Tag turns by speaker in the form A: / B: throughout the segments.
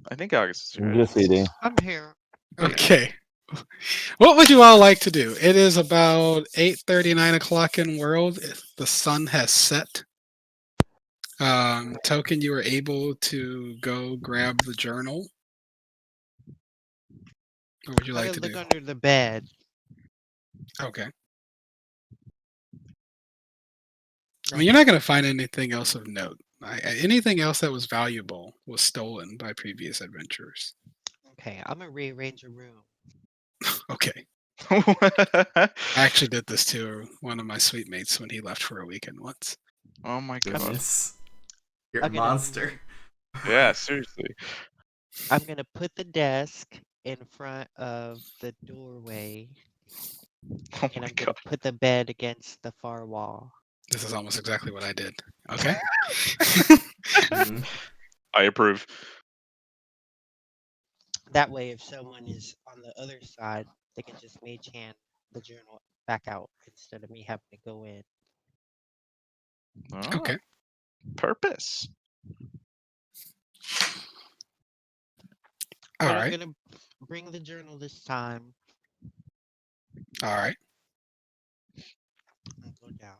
A: I think August is
B: I'm
A: here.
B: just eating.
C: I'm here.
D: Okay. What would you all like to do? It is about 8:30, 9 o'clock in world. The sun has set. Token, you were able to go grab the journal. What would you
C: I'm
D: like
C: gonna
D: to
C: look
D: do?
C: under the bed.
D: Okay. I mean, you're not going to find anything else of note. Anything else that was valuable was stolen by previous adventurers.
C: Okay, I'm gonna rearrange a room.
D: Okay. I actually did this to one of my sweet mates when he left for a weekend once.
A: Oh my god.
E: Goodness. You're a
C: I'm gonna-
E: monster.
A: Yeah, seriously.
C: I'm gonna put the desk in front of the doorway,
A: Oh
C: and
A: my
C: I'm gonna
A: god.
C: put the bed against the far wall.
D: This is almost exactly what I did. Okay.
E: Mhm.
A: I approve.
C: That way, if someone is on the other side, they can just mage hand the journal back out instead of me having to go in.
A: Oh,
D: Okay.
A: purpose.
D: All
C: But
D: right.
C: I'm gonna bring the journal this time
D: All right.
C: and go down.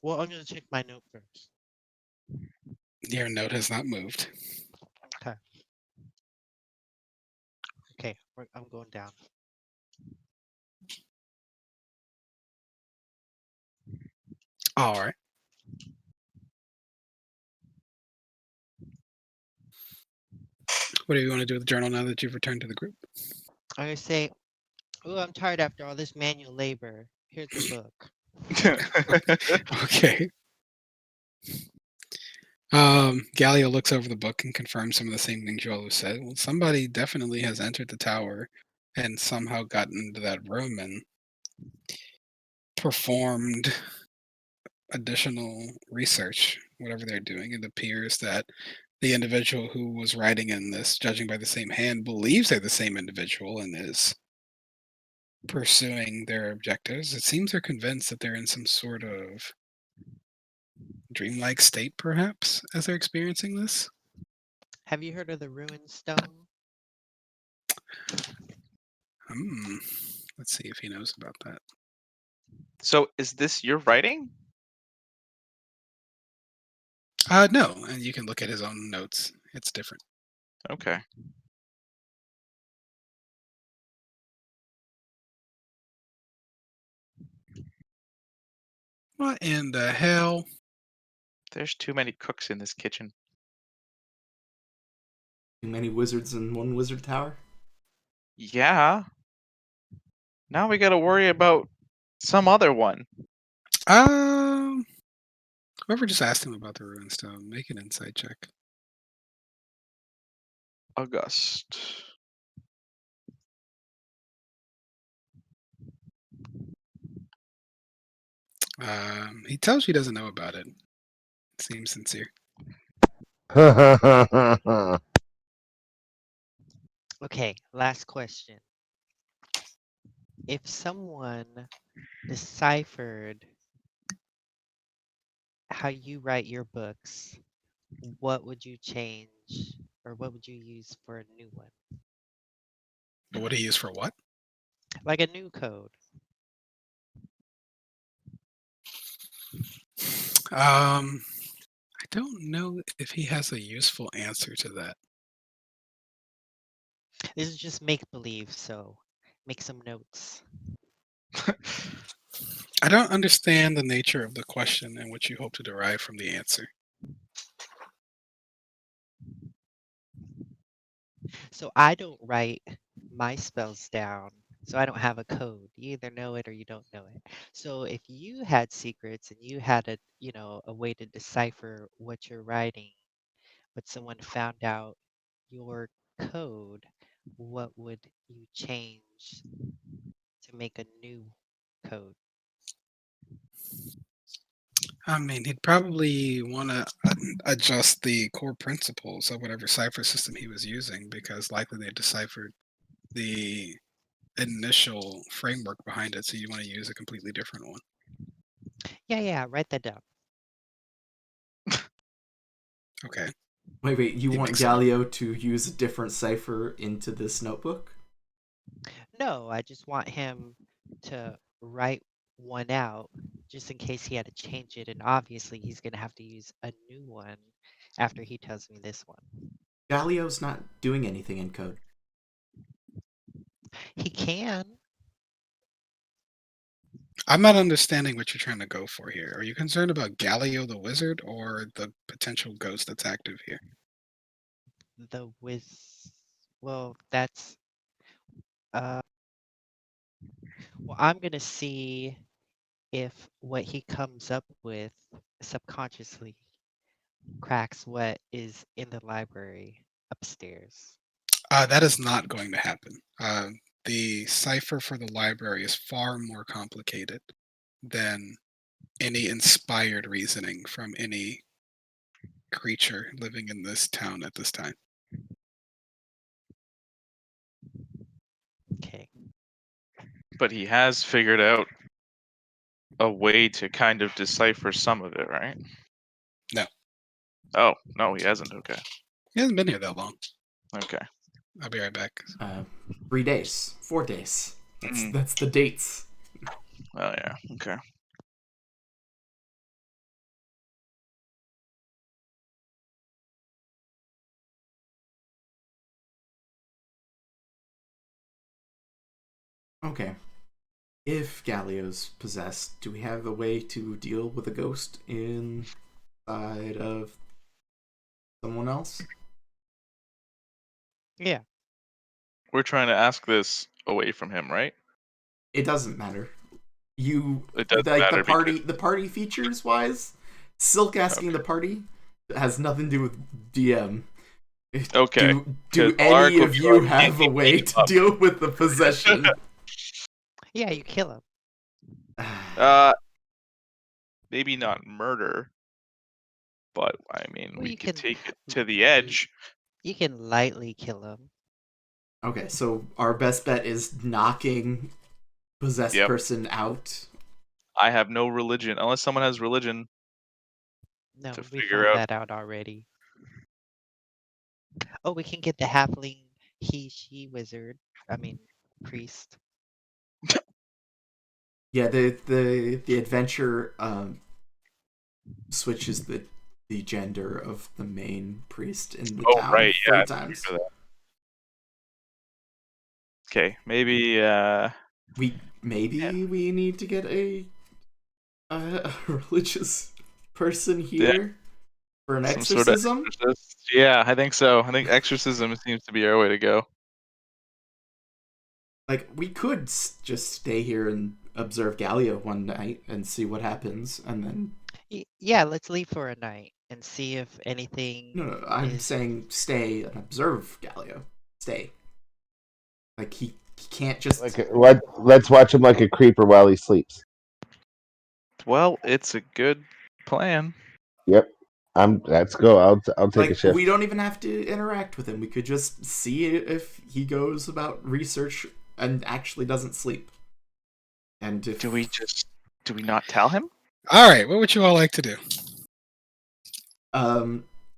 C: Well, I'm gonna check my note first.
D: Your note has not moved.
C: Okay, I'm going down.
D: All right. What do you want to do with the journal now that you've returned to the group?
C: I'm gonna say, "Oh, I'm tired after all this manual labor. Here's the book."
D: Okay. Gallia looks over the book and confirms some of the same things Joel said. Well, somebody definitely has entered the tower and somehow gotten into that room and performed additional research, whatever they're doing. It appears that the individual who was writing in this, judging by the same hand, believes they're the same individual and is pursuing their objectives. It seems they're convinced that they're in some sort of dreamlike state, perhaps, as they're experiencing this.
C: Have you heard of the ruined stone?
D: Hmm. Let's see if he knows about that.
A: So, is this your writing?
D: No, and you can look at his own notes. It's different.
A: Okay.
D: What in the hell?
A: There's too many cooks in this kitchen.
E: Too many wizards in one wizard tower?
A: Yeah. Now we gotta worry about some other one.
D: Whoever just asked him about the ruined stone, make an insight check.
A: August.
D: He tells you he doesn't know about it. Seems sincere.
C: Okay, last question. If someone deciphered how you write your books, what would you change or what would you use for a new one?
D: But what he used for what?
C: Like a new code.
D: I don't know if he has a useful answer to that.
C: This is just make believe, so make some notes.
D: I don't understand the nature of the question and what you hope to derive from the answer.
C: So I don't write my spells down, so I don't have a code. You either know it or you don't know it. So if you had secrets and you had a way to decipher what you're writing, but someone found out your code, what would you change to make a new code?
D: I mean, he'd probably want to adjust the core principles of whatever cipher system he was using because likely they deciphered the initial framework behind it, so you want to use a completely different one.
C: Yeah, write that down.
D: Okay.
E: Wait, you
D: It
E: want
D: makes sense.
E: Galio to use a different cipher into this notebook?
C: No, I just want him to write one out just in case he had to change it, and obviously he's gonna have to use a new one after he tells me this one.
E: Galio's not doing anything in code.
C: He can.
D: I'm not understanding what you're trying to go for here. Are you concerned about Galio the wizard or the potential ghost that's active here?
C: The well, that's uh well, I'm gonna see if what he comes up with subconsciously cracks what is in the library upstairs.
D: That is not going to happen. The cipher for the library is far more complicated than any inspired reasoning from any creature living in this town at this time.
C: Okay.
A: But he has figured out a way to kind of decipher some of it, right?
D: No.
A: Oh, no, he hasn't. Okay.
D: He hasn't been here that long.
A: Okay.
D: I'll be right back.
E: 3 days, 4 days.
A: Mm.
E: That's the dates.
A: Oh, yeah. Okay.
E: Okay. If Galio's possessed, do we have a way to deal with a ghost inside of someone else?
C: Yeah.
A: We're trying to ask this away from him, right?
E: It doesn't matter. You
A: It doesn't
E: like
A: matter
E: the party features wise. Silk asking the party has nothing to do with DM.
A: Okay.
E: Do
A: 'Cause Lark
E: any
A: will
E: of
A: be
E: you
A: like,
E: have a way to deal with the possession?
C: Yeah, you kill him.
A: Maybe not murder, but I mean,
C: Well,
A: we
C: you
A: could
C: can-
A: take it to the edge.
C: You can lightly kill him.
E: Okay, so our best bet is knocking possessed
A: Yep.
E: person out.
A: I have no religion, unless someone has religion.
C: No,
A: To
C: we
A: figure
C: found
A: out-
C: that out already. Oh, we can get the halfling she wizard. I mean priest.
E: Yeah, the adventure switches the gender of the main priest in the
A: Oh,
E: town
A: right,
E: 3
A: yeah, I
E: times.
A: remember that. Okay, maybe
E: We need to get a religious person here for an
A: some sort of
E: exorcism.
A: exorcist. Yeah, I think so. I think exorcism seems to be our way to go.
E: Like, we could just stay here and observe Galio one night and see what happens, and then
C: Yeah, let's leave for a night and see if anything.
E: no, I'm
C: is-
E: saying stay and observe Galio. Stay. Like, he can't just
B: Let's watch him like a creeper while he sleeps.
A: Well, it's a good plan.
B: Yep. Let's go. I'll take a
E: like,
B: shift.
E: we don't even have to interact with him. We could just see if he goes about research and actually doesn't sleep. And if
A: Do we not tell him?
D: All right, what would you all like to do?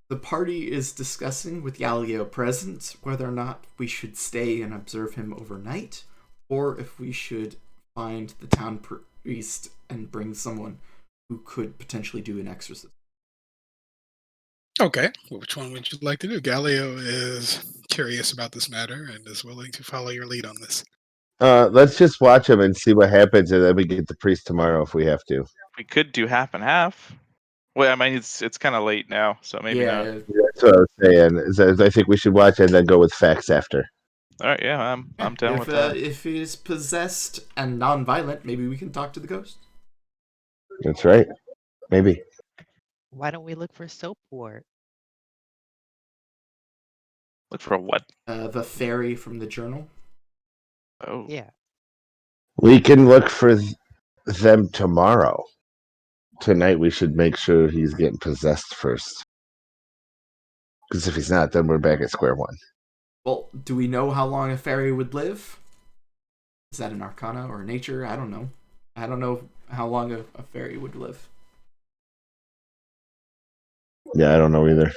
E: the party is discussing with Galio present whether or not we should stay and observe him overnight, or if we should find the town priest and bring someone who could potentially do an exorcism.
D: Okay, well, which one would you like to do? Galio is curious about this matter and is willing to follow your lead on this.
B: Let's just watch him and see what happens, and then we get the priest tomorrow if we have to.
A: We could do half and half. Well, I mean, it's kind of late now, so maybe not.
B: That's what I was saying. I think we should watch and then go with facts after.
A: All right, yeah, I'm down with that.
E: If he's possessed and non-violent, maybe we can talk to the ghost.
B: That's right. Maybe.
C: Why don't we look for Soapwort?
A: Look for what?
E: The fairy from the journal.
A: Oh,
C: Yeah.
B: We can look for them tomorrow. Tonight we should make sure he's getting possessed first. Because if he's not, then we're back at square one.
E: Well, do we know how long a fairy would live? Is that an arcana or nature? I don't know. I don't know how long a fairy would live.
B: Yeah, I don't know either.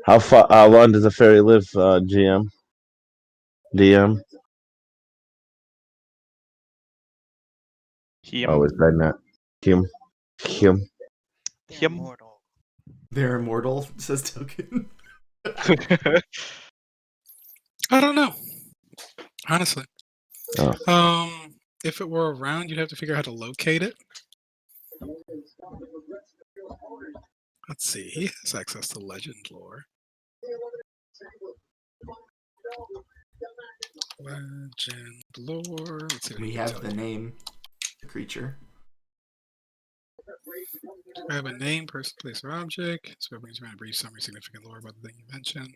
B: How long does a fairy live, GM? DM? Oh, is that not Kim? Kim?
C: They're
A: Him.
C: immortal.
E: They're immortal, says Token.
D: I don't know. Honestly.
B: Oh.
D: If it were around, you'd have to figure out how to locate it. Let's see. He has access to legend lore. Legend lore. Let's see what
E: We
D: he can
E: have
D: tell
E: the
D: you.
E: name, the creature.
D: I have a name, person, place, or object. So it brings around a brief summary, significant lore about the thing you mentioned.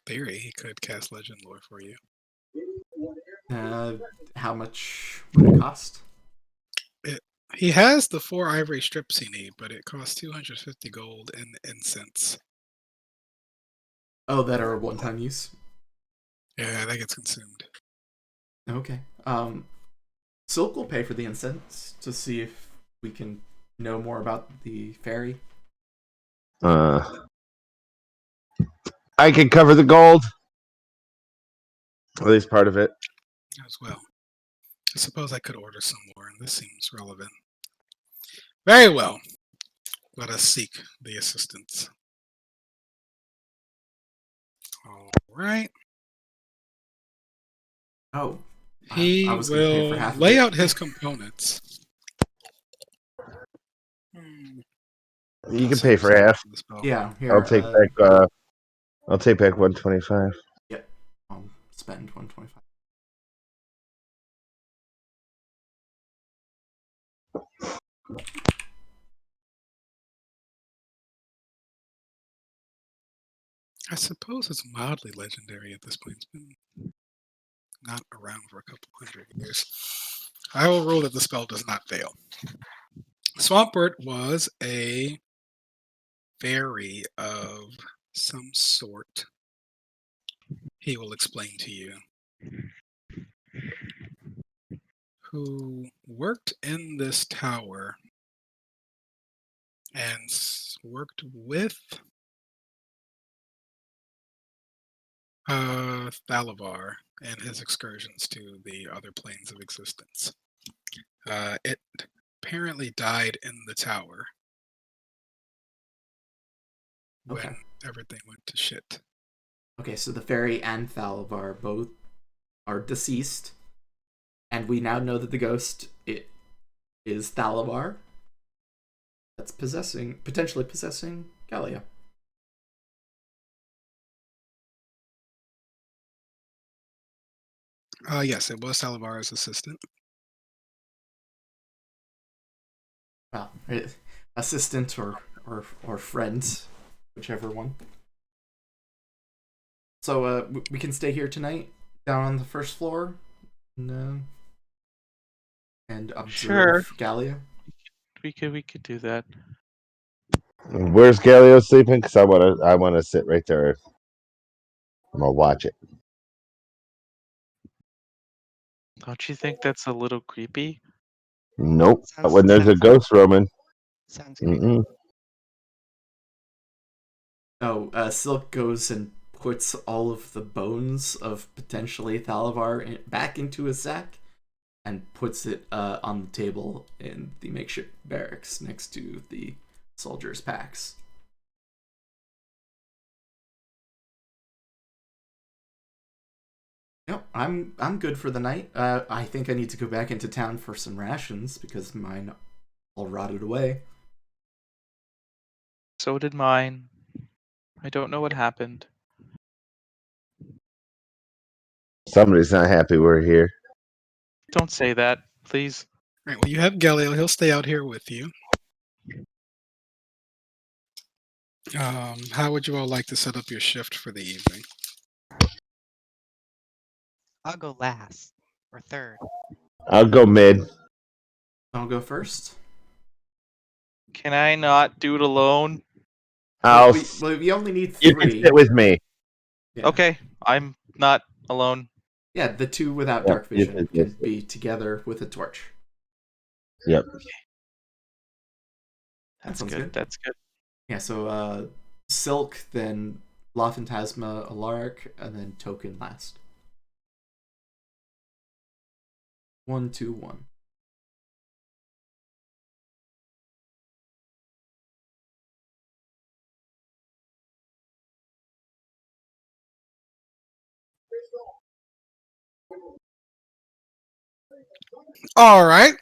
D: Theory, he could cast legend lore for you.
E: How much would it cost?
D: He has the 4 ivory strips he need, but it costs 250 gold and incense.
E: Oh, that are one-time use?
D: Yeah, that gets consumed.
E: Okay. Silk will pay for the incense to see if we can know more about the fairy.
B: I can cover the gold. At least part of it.
D: As well. I suppose I could order some more, and this seems relevant. Very well. Let us seek the assistance. All right.
E: Oh.
D: He
E: I was gonna pay for
D: will
E: half of
D: lay
E: it.
D: out his components.
B: You can pay for half.
E: Yeah, here.
B: I'll take back 125.
E: Yep. I'll spend 125.
D: I suppose it's mildly legendary at this point. It's been not around for a couple hundred years. I will rule that the spell does not fail. Swampert was a fairy of some sort. He will explain to you. Who worked in this tower and worked with Thalavar and his excursions to the other planes of existence. It apparently died in the tower when
E: Okay.
D: everything went to shit.
E: Okay, so the fairy and Thalavar both are deceased, and we now know that the ghost is Thalavar. That's potentially possessing Galia.
D: Yes, it was Thalavar's assistant.
E: Well, assistant or friend, whichever one. So we can stay here tonight, down on the first floor, and observe
A: Sure.
E: Galia.
A: We could do that.
B: Where's Galileo sleeping? Because I wanna sit right there. I'm gonna watch it.
A: Don't you think that's a little creepy?
B: Nope.
C: Sounds-
B: When there's a
C: sounds-
B: ghost roaming.
C: Sounds great.
B: Mm-mm.
E: Oh, Silk goes and puts all of the bones of potentially Thalavar back into a sack and puts it on the table in the makeshift barracks next to the soldiers' packs. Yep, I'm good for the night. I think I need to go back into town for some rations because mine all rotted away.
A: So did mine. I don't know what happened.
B: Somebody's not happy we're here.
A: Don't say that, please.
D: Right. Well, you have Galileo. He'll stay out here with you. How would you all like to set up your shift for the evening?
C: I'll go last or third.
B: I'll go mid.
E: I'll go first.
A: Can I not do it alone?
E: We only need
B: You can
E: 3.
B: sit with me.
E: Yeah.
A: Okay, I'm not alone.
E: Yeah, the two without
B: Yeah,
E: dark vision
B: yes,
E: can
B: yes.
E: be together with a torch.
B: Yep.
E: That
A: That's
E: sounds
A: good.
E: good.
A: That's good.
E: Yeah, so Silk, then La Phantasma, Alaric, and then Token last. 1, 2, 1.
D: All right.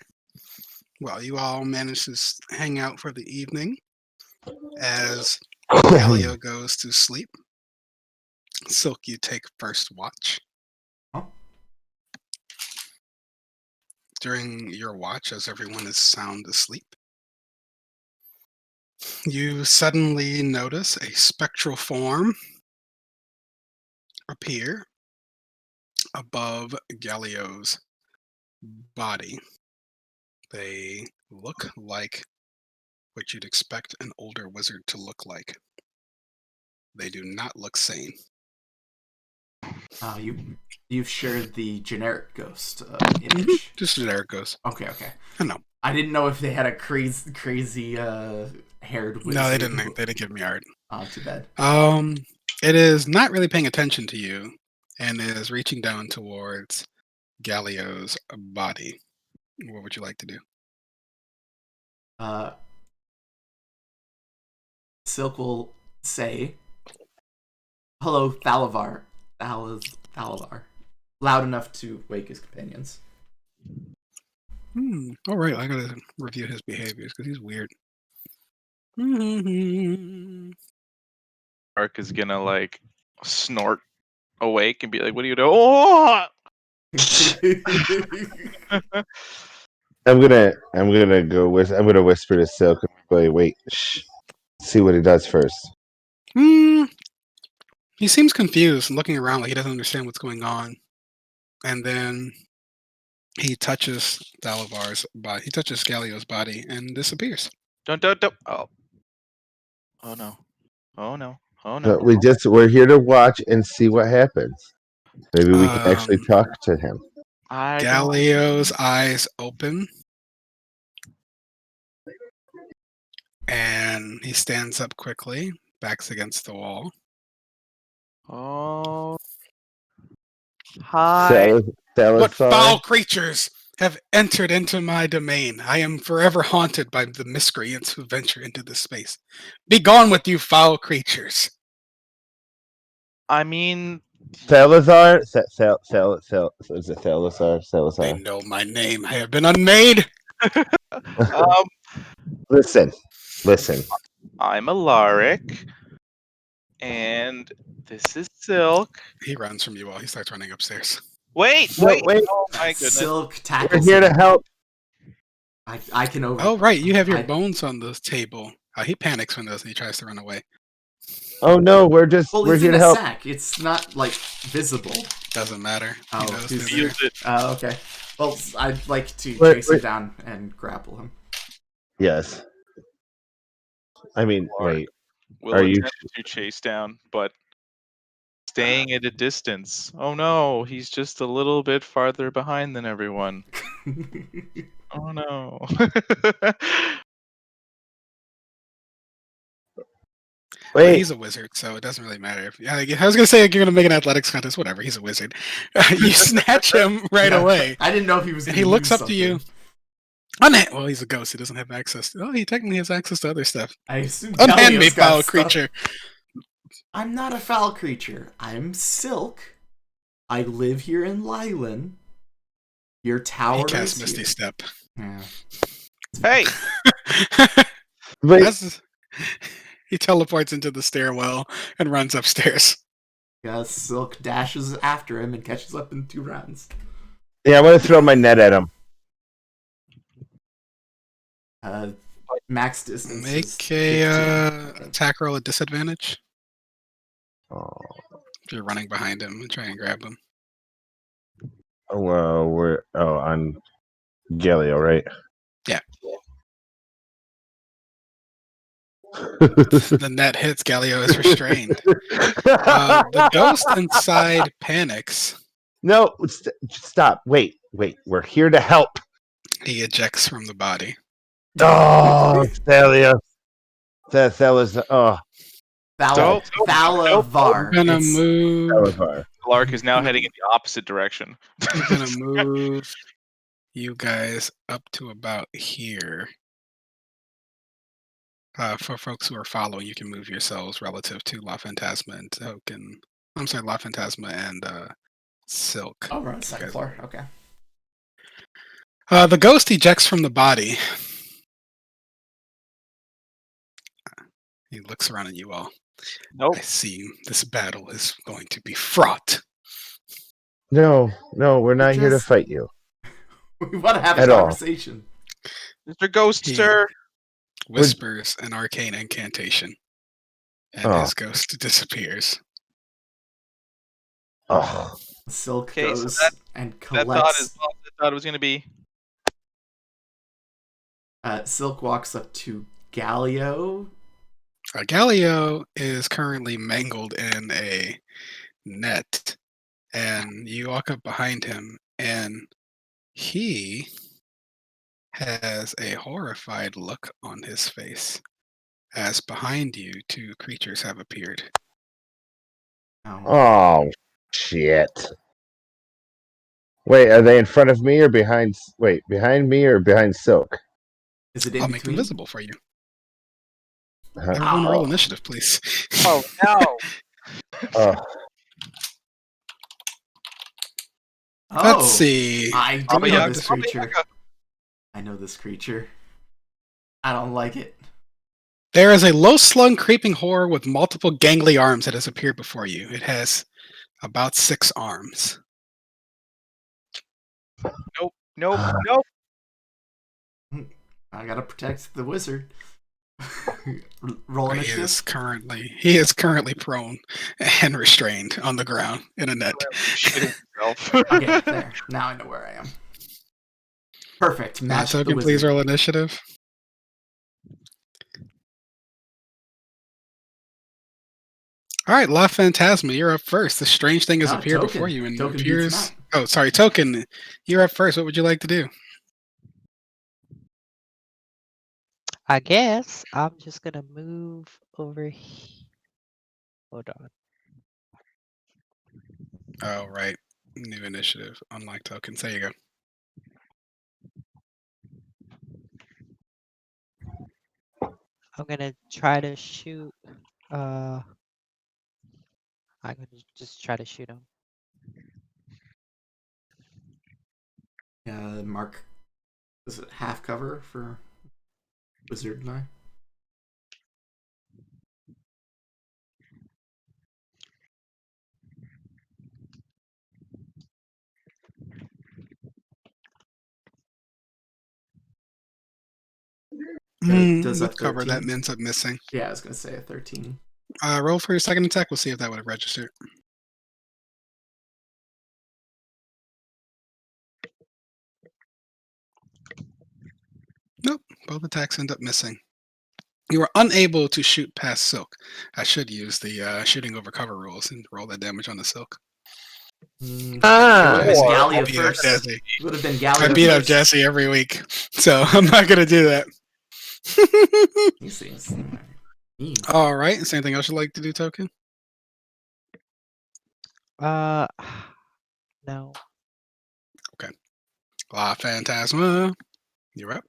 D: Well, you all managed to hang out for the evening as Galio goes to sleep. Silk, you take first watch.
E: Huh?
D: During your watch, as everyone is sound asleep, you suddenly notice a spectral form appear above Galio's body. They look like what you'd expect an older wizard to look like. They do not look sane.
E: You've shared the generic ghost image.
D: Just generic ghost.
E: Okay.
D: I know.
E: I didn't know if they had a crazy haired wizard.
D: No, they didn't. They didn't give me art.
E: Oh, too bad.
D: It is not really paying attention to you, and is reaching down towards Galio's body. What would you like to do?
E: Silk will say, "Hello, Thalavar." Thalavar. Loud enough to wake his companions.
D: All right, I gotta review his behaviors because he's weird.
A: Ark is gonna like snort awake and be like, "What do you do?" Oh!
B: I'm gonna whisper to Silk and say, wait, shh. See what he does first.
D: He seems confused and looking around like he doesn't understand what's going on. And then he touches Dalavar's body. He touches Galio's body and disappears.
A: Don't. Oh. Oh no. Oh no. Oh
B: So
A: no.
B: we're here to watch and see what happens. Maybe we can actually
D: Um,
B: talk to him.
D: Galio's eyes open. And he stands up quickly, backs against the wall.
A: Oh. Hi.
D: What
B: Salazar?
D: foul creatures have entered into my domain? I am forever haunted by the miscreants who venture into this space. Be gone with you, foul creatures.
A: I mean,
B: Salazar? Is it Salazar?
D: They
B: Salazar.
D: know my name. I have been unmade.
B: Listen.
A: I'm Alaric, and this is Silk.
D: He runs from you all. He starts running upstairs.
A: Wait.
B: Wait.
A: Oh my goodness.
E: Silk
B: We're
E: tackles
B: here to
E: him.
B: help.
E: I can over.
D: Oh, right. You have your
E: I-
D: bones on the table. He panics when he tries to run away.
B: Oh no, we're
E: Well, it's
B: here
E: in
B: to
E: a
B: help.
E: sack. It's not like visible.
D: Doesn't matter. He
E: Oh,
D: knows
E: he's
D: they're there.
A: Feels it.
E: Oh, okay. Well, I'd like to
B: Wait,
E: chase him
B: wait.
E: down and grapple him.
B: Yes. I mean,
A: Alright.
B: wait.
A: We'll
B: Are you
A: attempt to chase down, but staying at a distance. Oh no, he's just a little bit farther behind than everyone. Oh no.
D: But
B: Wait.
D: he's a wizard, so it doesn't really matter. I was gonna say you're gonna make an athletics contest. Whatever. He's a wizard. You snatch him right
E: Yeah.
D: away,
E: I didn't know if he was.
D: and
E: gonna
D: he looks
E: use
D: up to you.
E: something.
D: Well, he's a ghost. He doesn't have access. He technically has access to other stuff.
E: I assume.
D: Unhand me,
E: Galio's got
D: foul
E: stuff.
D: creature.
E: I'm not a foul creature. I'm Silk. I live here in Lylan. Your tower
D: He casts
E: is
D: Misty
E: here.
D: Step.
E: Yeah.
A: Hey,
B: Wait.
D: He teleports into the stairwell and runs upstairs.
E: Yeah, Silk dashes after him and catches up in 2 rounds.
B: Yeah, I'm gonna throw my net at him.
E: Max distance. is
D: Make
E: 15,
D: a attack roll at disadvantage.
B: Oh,
D: If you're running behind him and try and grab him.
B: well, we're on Galio, right?
D: Yeah. The net hits. Galio is restrained. The ghost inside panics
B: No, stop. Wait. We're here to help.
D: He ejects from the body.
B: Oh, Thalia. Thalia's. Oh,
E: Thalavar.
D: I'm gonna
E: It's-
D: move.
B: Thalavar.
A: Lark is now heading in the opposite direction.
D: I'm gonna move you guys up to about here. For folks who are following, you can move yourselves relative to La Phantasma and Token. I'm sorry, La Phantasma and Silk.
E: Oh, we're on the second
D: guys-
E: floor. Okay.
D: The ghost ejects from the body. He looks around at you all.
A: Nope.
D: I see this battle is going to be fraught.
B: No, we're not here to
E: Just-
B: fight you.
E: We want to have a
B: At all.
E: conversation.
A: Mr. Ghoster.
D: Whispers an arcane incantation, and
B: Oh.
D: his ghost disappears.
B: Oh,
E: Silk
A: Okay, so
E: goes and
A: That thought
E: collects.
A: is what I thought it was going to be.
E: Silk walks up to Galio.
D: Galileo is currently mangled in a net, and you walk up behind him, and he has a horrified look on his face as behind you two creatures have appeared.
B: oh, shit. Wait, are they in front of me or behind? Wait, behind me or behind Silk?
E: Is it in
D: I'll make them
E: between?
D: visible for you.
B: Uh-huh.
D: Everyone roll
E: Oh.
D: initiative, please.
A: Oh, no.
B: Oh,
E: Oh,
D: Let's see.
E: I do
A: Baba
E: know
A: Yaga,
E: this
A: Baba
E: creature.
A: Yaga.
E: I know this creature. I don't like it.
D: There is a low-slung creeping horror with multiple gangly arms that has appeared before you. It has about 6 arms.
A: Nope.
E: I gotta protect the wizard. Roll
D: He
E: initiative.
D: is currently prone and restrained on the ground in a net.
A: Shitting yourself.
E: Okay, there. Now I know where I am. Perfect. Match the
D: Token,
E: wizard.
D: please roll initiative. All right, La Phantasma, you're up first. The strange thing has
E: Ah,
D: appeared
E: Token.
D: before you, and
E: Token
D: it
E: beats
D: appears.
E: Matt.
D: Oh, sorry, Token, you're up first. What would you like to do?
C: I guess I'm just gonna move over here. Hold on.
D: Oh, right, new initiative. Unlike tokens. There you go.
C: I'm gonna try to shoot. I'm gonna just try to shoot him.
E: Mark. Is it half cover for wizard and I? Does
D: With
E: that
D: cover that
E: 13?
D: ends up missing.
E: Yeah, I was gonna say a 13.
D: Roll for your second attack. We'll see if that would have registered. Nope, both attacks end up missing. You were unable to shoot past Silk. I should use the shooting over cover rules and roll that damage on the Silk.
B: Ah,
E: It would have been
D: I
E: Gallia
D: beat up
E: first.
D: Jesse.
E: It would have been
D: I
E: Gallia
D: beat up
E: first.
D: Jesse every week, so I'm not gonna do that.
E: He seems mean.
D: All right. Is there anything else you'd like to do, Token?
C: No.
D: La Phantasma, you're up.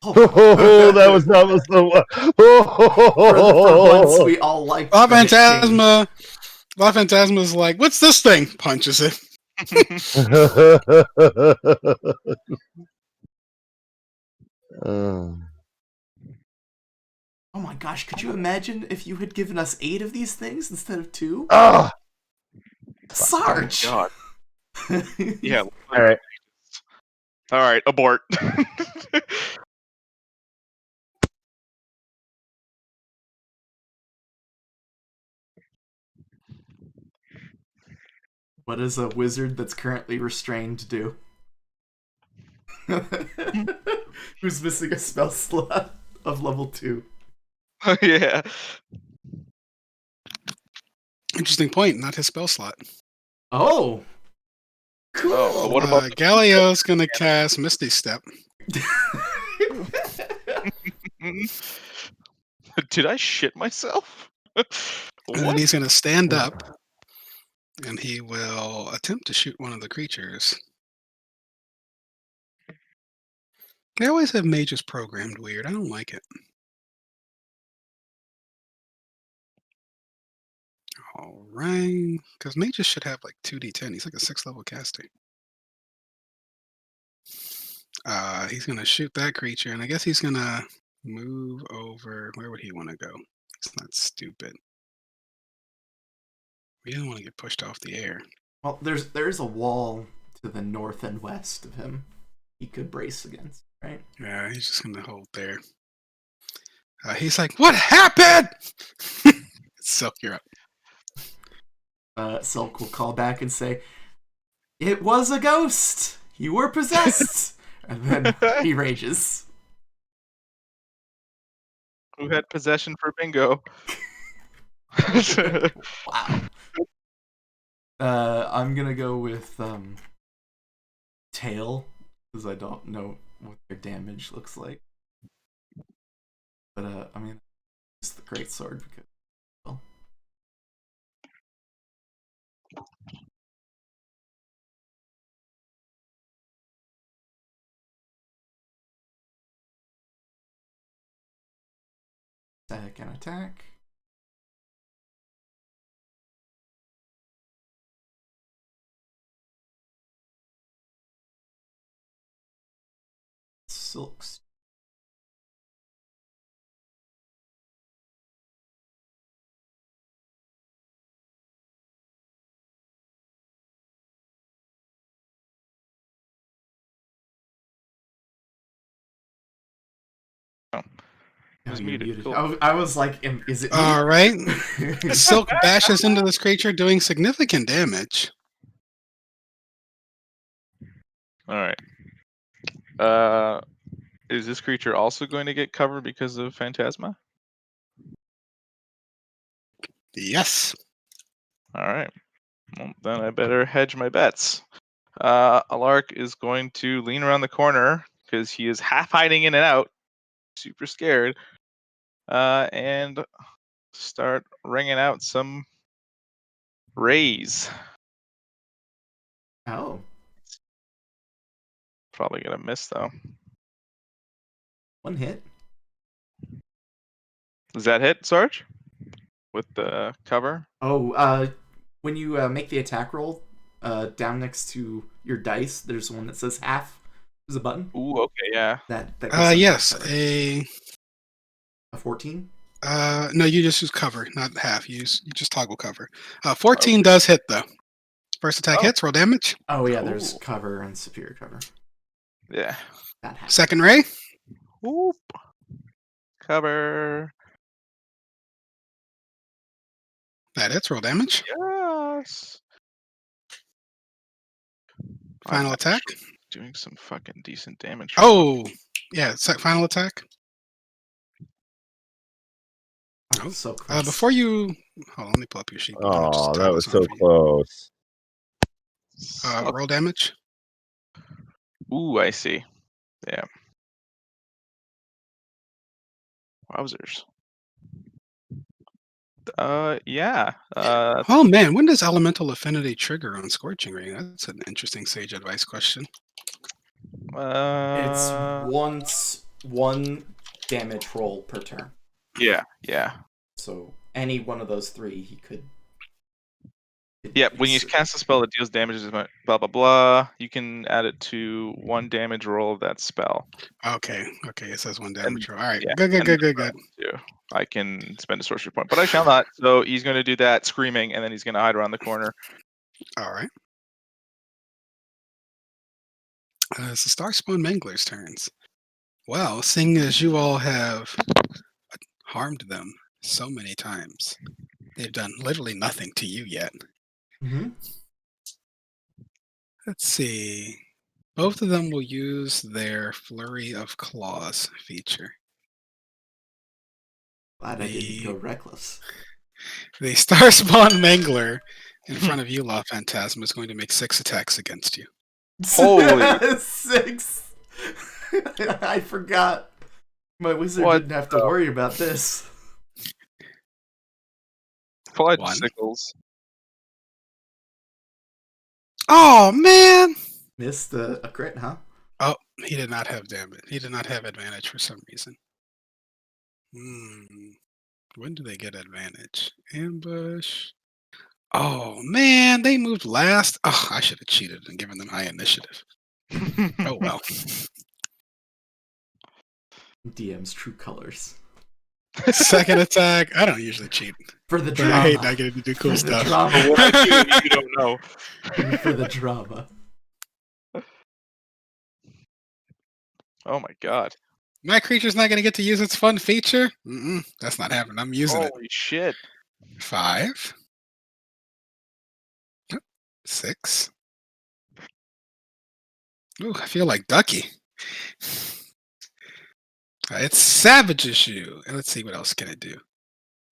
B: Oh, that was almost the one.
E: For once, we all like
D: La
E: the King.
D: Phantasma. La Phantasma's like, what's this thing? Punches it.
B: Oh.
E: Oh my gosh, could you imagine if you had given us 8 of these things instead of 2?
B: Oh,
E: Sarge!
A: God. Yeah.
B: all right.
A: All right. Abort.
E: What does a wizard that's currently restrained do? Who's missing a spell slot of level 2?
A: Oh, yeah.
D: Interesting point. Not his spell slot.
E: Oh! Cool!
A: Oh, but what about
D: Galio's gonna cast Misty Step.
A: Did I shit myself?
D: And then
A: What?
D: he's gonna stand up and he will attempt to shoot one of the creatures. They always have mages programmed weird. I don't like it. All right, because mages should have like 2d10. He's like a 6th level caster. He's gonna shoot that creature, and I guess he's gonna move over. Where would he want to go? It's not stupid. We don't want to get pushed off the air.
E: Well, there's a wall to the north and west of him he could brace against, right?
D: Yeah, he's just gonna hold there. He's like, "What happened?" Silk, you're up.
E: Silk will call back and say, "It was a ghost! You were possessed!" And then he rages.
A: Who had possession for bingo?
E: Wow. I'm gonna go with tail, because I don't know what their damage looks like. But I mean, it's the great sword because. Well. Second attack. Silks.
A: It was
E: you're
A: muted. Cool.
E: I was like, is it?
D: All right. Silk bashes into this creature, doing significant damage.
A: All right. Is this creature also going to get covered because of Phantasma?
D: Yes.
A: All right. Well, then I better hedge my bets. Alark is going to lean around the corner because he is half hiding in and out, super scared, and start ringing out some rays.
E: Oh.
A: Probably gonna miss though.
E: One hit.
A: Does that hit, Sarge? With the cover?
E: Oh, when you make the attack roll, down next to your dice, there's one that says half. There's a button.
A: Ooh, okay, yeah.
E: That goes
D: Yes.
E: cover.
D: A
E: 14.
D: no, you just use cover, not half. You just toggle cover. 14 does hit though. First attack hits. Roll damage.
E: Oh yeah, there's
A: Cool.
E: cover and superior cover.
A: Yeah.
E: That happens.
D: Second ray.
A: Whoop. Cover.
D: That hits. Roll damage.
A: Yes.
D: Final
A: I'm
D: attack.
A: actually doing some fucking decent damage.
D: Oh, yeah. Final attack.
E: Oh, so close.
D: Before you hold on, let me pull up your sheet.
B: Oh, that was so close.
D: Roll damage.
A: Ooh, I see. Yeah. Wowzers. Yeah.
D: Oh man, when does elemental affinity trigger on Scorching Ray? That's an interesting sage advice question.
E: It's once one damage roll per turn.
A: Yeah, yeah.
E: So any one of those three, he could.
A: Yeah, when you cast a spell that deals damage, blah blah blah, you can add it to 1 damage roll of that spell.
D: Okay, it says 1 damage roll. All right,
A: Yeah,
D: good.
A: Too. I can spend a sorcery point, but I shall not. So he's going to do that screaming, and then he's going to hide around the corner.
D: All right. It's the Starspawn Mangler's turns. Well, seeing as you all have harmed them so many times, they've done literally nothing to you yet.
E: Mm-hmm.
D: Let's see. Both of them will use their Flurry of Claws feature.
E: Glad I didn't go reckless.
D: The Star Spawn Mangler in front of you, Law Phantasm, is going to make 6 attacks against you.
A: Holy.
E: 6! I forgot. My wizard
A: What
E: didn't have to worry about this.
A: Fudge
D: 1.
A: sickles.
D: Oh, man!
E: Missed a crit, huh?
D: Oh, he did not have damage. He did not have advantage for some reason. When do they get advantage? Ambush. Oh, man, they moved last. Oh, I should have cheated and given them high initiative. Oh, well.
E: DM's true colors.
D: Second attack. I don't usually cheat.
E: For the
D: But I hate not
E: drama.
D: getting to do cool
E: For the
D: stuff.
E: drama.
A: What I do, you don't know.
E: For the drama.
A: Oh my god.
D: My creature's not going to get to use its fun feature? That's not happening. I'm using it.
A: Holy shit.
D: 5. 6. Ooh, I feel like Ducky. It savages you. And let's see what else can it do.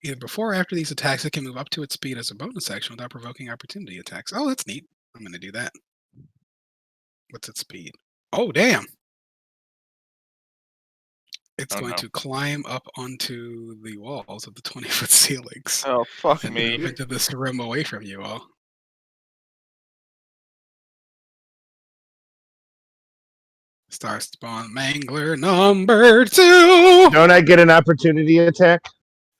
D: Either before or after these attacks, it can move up to its speed as a bonus action without provoking opportunity attacks. Oh, that's neat. I'm going to do that. What's its speed? Oh, damn. It's going to climb up onto the walls of the 20-foot ceilings
A: Oh, fuck
D: and
A: me.
D: move into this room away from you all. Star Spawn Mangler number 2!
B: Don't I get an opportunity attack?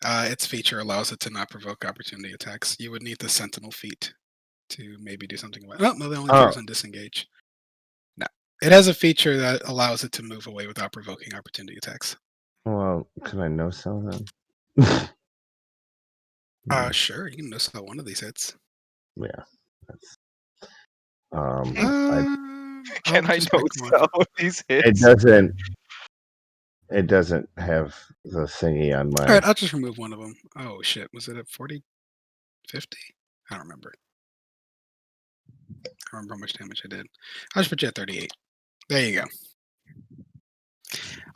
D: Its feature allows it to not provoke opportunity attacks. You would need the Sentinel feat to maybe do something about it. Oh, no, the only feature is disengage. No. It has a feature that allows it to move away without provoking opportunity attacks.
B: Well, can I no sell them?
D: Sure, you can no sell one of these hits.
B: Yeah. That's,
A: Can I
D: just
A: no
D: pick one.
A: sell these hits?
B: it doesn't. It doesn't have the thingy on
D: All
B: my.
D: right, I'll just remove one of them. Oh shit, was it at 40, 50? I don't remember. I don't remember how much damage I did. I'll just put you at 38. There you go.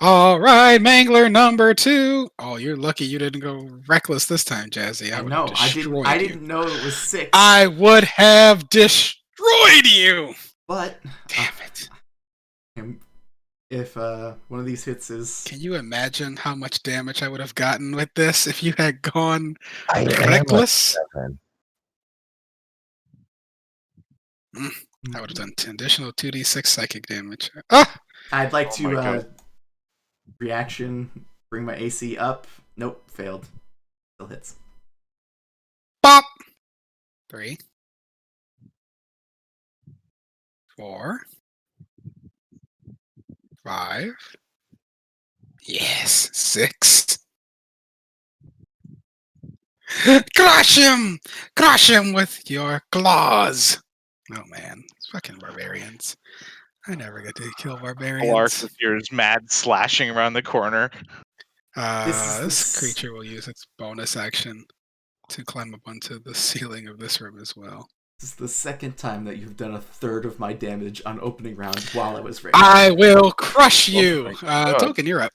D: All right, Mangler number 2. Oh, you're lucky you didn't go reckless this time, Jazzy. I would have destroyed
E: I
D: you.
E: didn't know it was 6.
D: I would have destroyed you.
E: But
D: Damn it.
E: If one of these hits is
D: Can you imagine how much damage I would have gotten with this if you had gone
B: I am a
D: reckless?
B: 7.
D: I would have done additional 2d6 psychic damage. Ah!
E: I'd like
A: Oh my
E: to
A: God.
E: reaction, bring my AC up. Nope, failed. Still hits.
D: Pop! 3. 4. 5. Yes, 6. Crush him! Crush him with your claws! Oh man, it's fucking barbarians. I never get to kill
A: Clark
D: barbarians.
A: appears mad slashing around the corner.
D: This creature will use its bonus action to climb up onto the ceiling of this room as well.
E: This is the second time that you've done a third of my damage on opening round while I was ready.
D: I will crush you!
A: my God.
D: Token, you're up.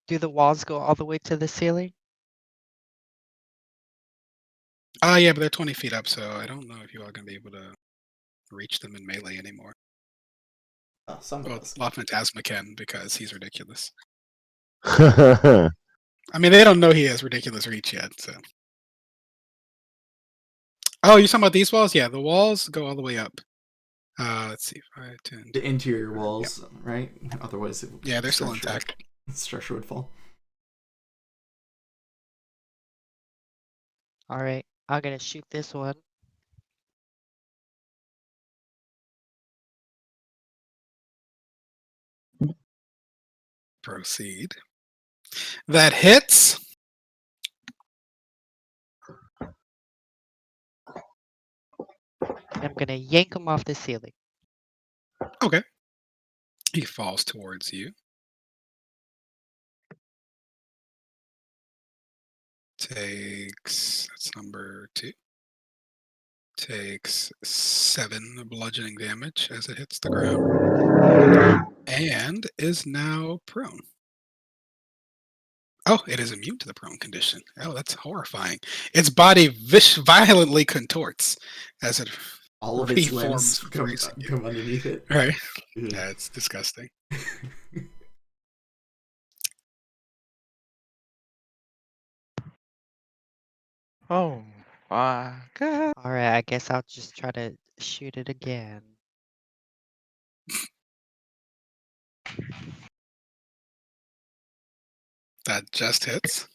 C: Do the walls go all the way to the ceiling?
D: Yeah, but they're 20 feet up, so I don't know if you all are going to be able to reach them in melee anymore.
E: Oh, some of
D: Well,
E: us.
D: La Phantasma can, because he's ridiculous.
B: I
D: I mean, they don't know he has ridiculous reach yet, so. Oh, you're talking about these walls? Yeah, the walls go all the way up. Let's see, 5, 10.
E: The interior walls, right? Otherwise,
D: Yeah, they're still
E: structure-
D: intact.
E: Structure would fall.
C: All right, I'm gonna shoot this one.
D: Proceed. That hits.
C: I'm gonna yank him off the ceiling.
D: Okay. He falls towards you. Takes, that's number 2. Takes 7 bludgeoning damage as it hits the ground. And is now prone. Oh, it is immune to the prone condition. Oh, that's horrifying. Its body violently contorts as it
E: All of its
D: reforms,
E: limbs come,
D: facing you.
E: come underneath it.
D: Right.
E: Ugh.
D: Yeah, it's disgusting.
A: Oh my god.
C: All right, I guess I'll just try to shoot it again.
D: That just hits.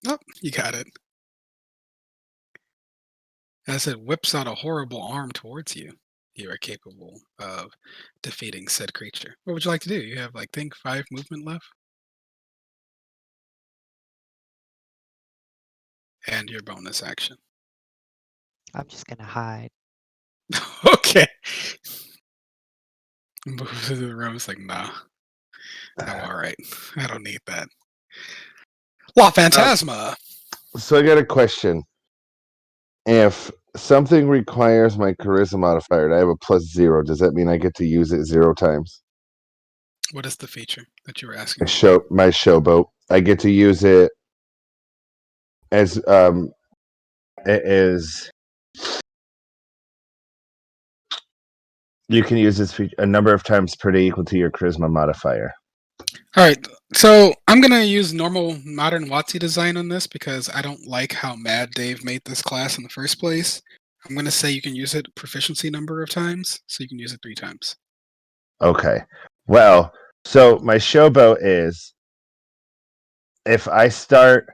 D: Oh, you got it. As it whips out a horrible arm towards you, you are capable of defeating said creature. What would you like to do? You have, like, think 5 movement left. And your bonus action.
C: I'm just gonna hide.
D: Okay. Moves into the room. It's like, nah, I'm all right. I don't need that. La Phantasma.
B: So I got a question. If something requires my charisma modifier and I have a +0, does that mean I get to use it 0 times?
D: What is the feature that you were asking?
B: My showboat. I get to use it as it is. You can use this feature a number of times per day equal to your charisma modifier.
D: All right, so I'm gonna use normal modern WotC design on this because I don't like how Mad Dave made this class in the first place. I'm gonna say you can use it proficiency number of times, so you can use it 3 times.
B: Okay. Well, so my showboat is if I start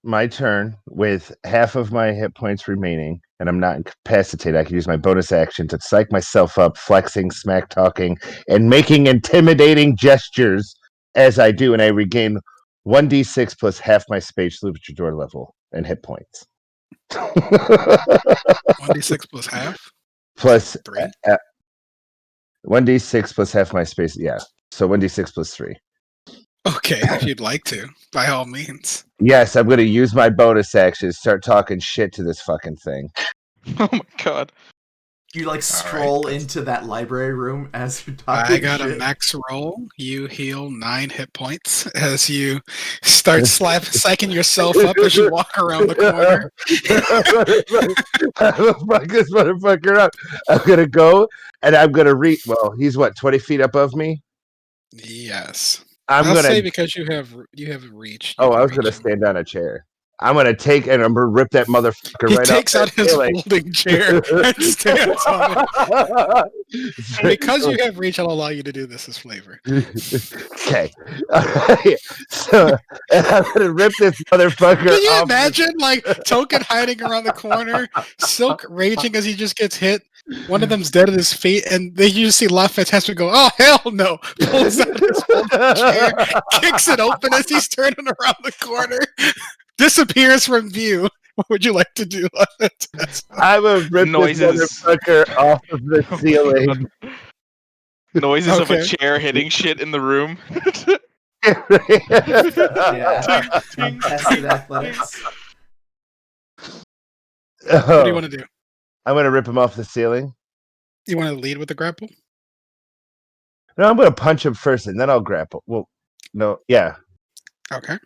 B: my turn with half of my hit points remaining and I'm not incapacitated, I can use my bonus action to psych myself up, flexing, smack talking, and making intimidating gestures as I do, and I regain 1d6 plus half my space luchador level and hit points.
D: 1d6 plus half?
B: Plus
D: 3?
B: 1d6 plus half my space, yeah. So 1d6 plus 3.
D: Okay, if you'd like to, by all means.
B: Yes, I'm going to use my bonus action to start talking shit to this fucking thing.
A: Oh my god.
E: You like
D: right,
E: stroll
D: that's-
E: into that library room as you're talking
D: I got
E: shit.
D: a max roll. You heal 9 hit points as you start psyching yourself up as you walk around the corner.
B: Fuck this motherfucker up. I'm going to go and I'm going to reach. Well, he's what, 20 feet above me?
D: Yes.
B: I'm
D: I'll
B: going
D: say
B: to.
D: because you have reached.
B: Oh, I was going to stand on a chair. I'm going to take and I'm going to rip that motherfucker
D: He
B: right
D: takes
B: off
D: out his folding chair and stands on it.
B: it.
D: And because you have reach, I'll allow you to do this as flavor.
B: Okay. So I'm gonna rip this motherfucker
D: Can you
B: off.
D: imagine, like, Token hiding around the corner, Silk raging as he just gets hit? One of them's dead at his feet, and then you just see La Phantasma go, "Oh hell no!" Pulls out his folding chair, kicks it open as he's turning around the corner, disappears from view. What would you like to do, La Phantasma?
B: I would rip
A: Noises.
B: this motherfucker off of the
A: Oh my
B: ceiling.
A: God. Noises of a
D: Okay.
A: chair hitting shit in the room.
E: Yeah.
A: Ting, ting,
E: Contested
A: ting,
E: athletics.
D: What do you want to do?
B: I'm gonna rip him off the ceiling.
D: You want to lead with the grapple?
B: No, I'm gonna punch him first and then I'll grapple. Well, no, yeah,
D: Okay.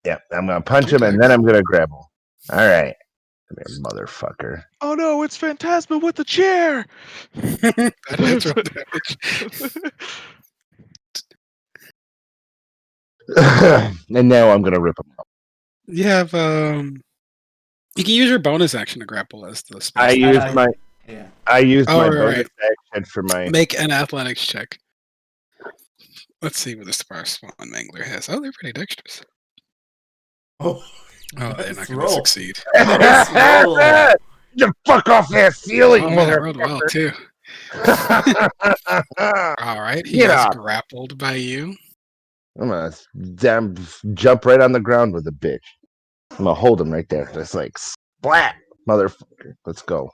B: yeah. I'm gonna punch
D: Two
B: him and then I'm gonna grapple. All right, come here, motherfucker.
A: Oh no, it's Phantasma with the chair!
D: That hits roll damage.
B: And now I'm gonna rip him off.
D: You have you can use your bonus action to grapple as the space.
B: I used my
E: Yeah.
B: bonus
D: right.
B: action for my.
D: Make an athletics check. Let's see what this Spawn Mangler has. Oh, they're pretty dexterous.
E: Oh,
D: Oh, they're
E: nice
D: not going to
E: roll.
D: succeed.
E: Nice roll.
B: You fuck off that ceiling,
D: Oh, I rolled well too.
B: motherfucker.
D: All right, he
B: Get
D: is
B: up.
D: grappled by you.
B: I'm gonna jump right on the ground with a bitch. I'm gonna hold him right there. Just like splat, motherfucker. Let's go.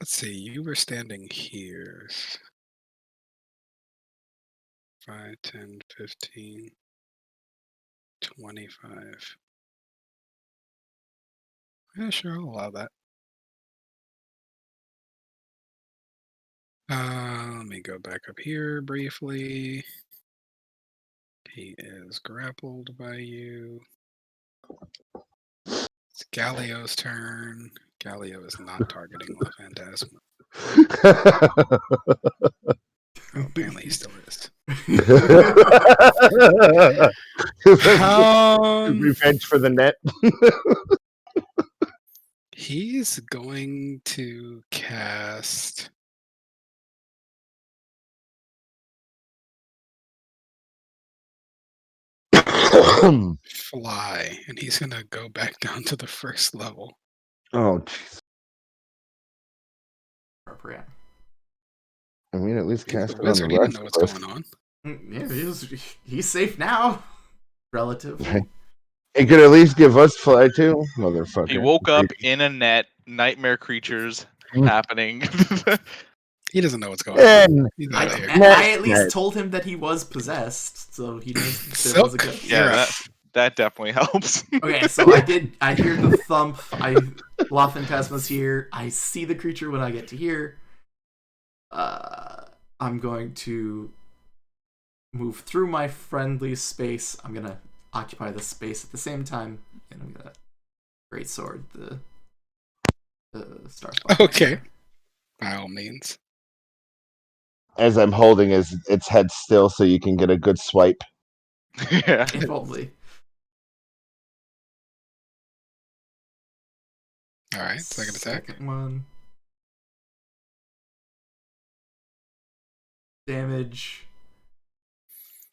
D: Let's see. You were standing here. 5, 10, 15, 25. Yeah, sure, I'll allow that. Let me go back up here briefly. He is grappled by you. It's Galio's turn. Galio is not targeting La Phantasma. Oh, apparently he still is.
B: Revenge for the net.
D: He's going to cast Fly, and he's going to go back down to the first level.
B: Oh, jeez.
E: Appropriate.
B: I mean, at least
D: He's
B: cast
D: the
B: it on
D: wizard.
B: the
D: He didn't
B: rest
D: know
B: of
D: what's
B: us.
D: going on.
E: Yeah, he's safe now. Relatively.
B: Right. It could at least give us fly too, motherfucker.
A: He woke up in a net, nightmare creatures happening.
D: He doesn't know what's going on.
B: And
D: He's
E: I,
D: out of here.
E: I at least
B: Net.
E: told him that he was possessed, so he knows there
D: Silk?
E: was a ghost.
A: yeah,
D: You're up.
A: that definitely helps.
E: Okay, so I hear the thump. La Phantasma's here. I see the creature when I get to here. I'm going to move through my friendly space. I'm gonna occupy the space at the same time, and I'm gonna great sword the star.
D: Okay. By all means.
B: as I'm holding its head still, so you can get a good swipe.
A: Yeah.
E: Probably.
D: All right. Second attack.
E: Second one. Damage.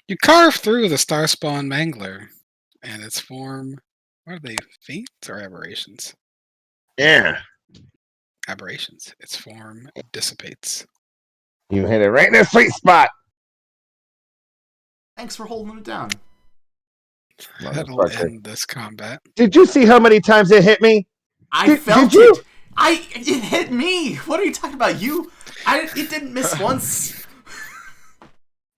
D: You carve through the Starspawn Mangler, and its form. What are they? Faints or aberrations?
B: Yeah.
D: Aberrations. Its form dissipates.
B: You hit it right in the sweet spot.
E: Thanks for holding it down.
D: That'll
B: Motherfucker.
D: end this combat.
B: Did you see how many times it hit me?
E: I
B: Did
E: felt
B: you?
E: it. It hit me. What are you talking about? It didn't miss once.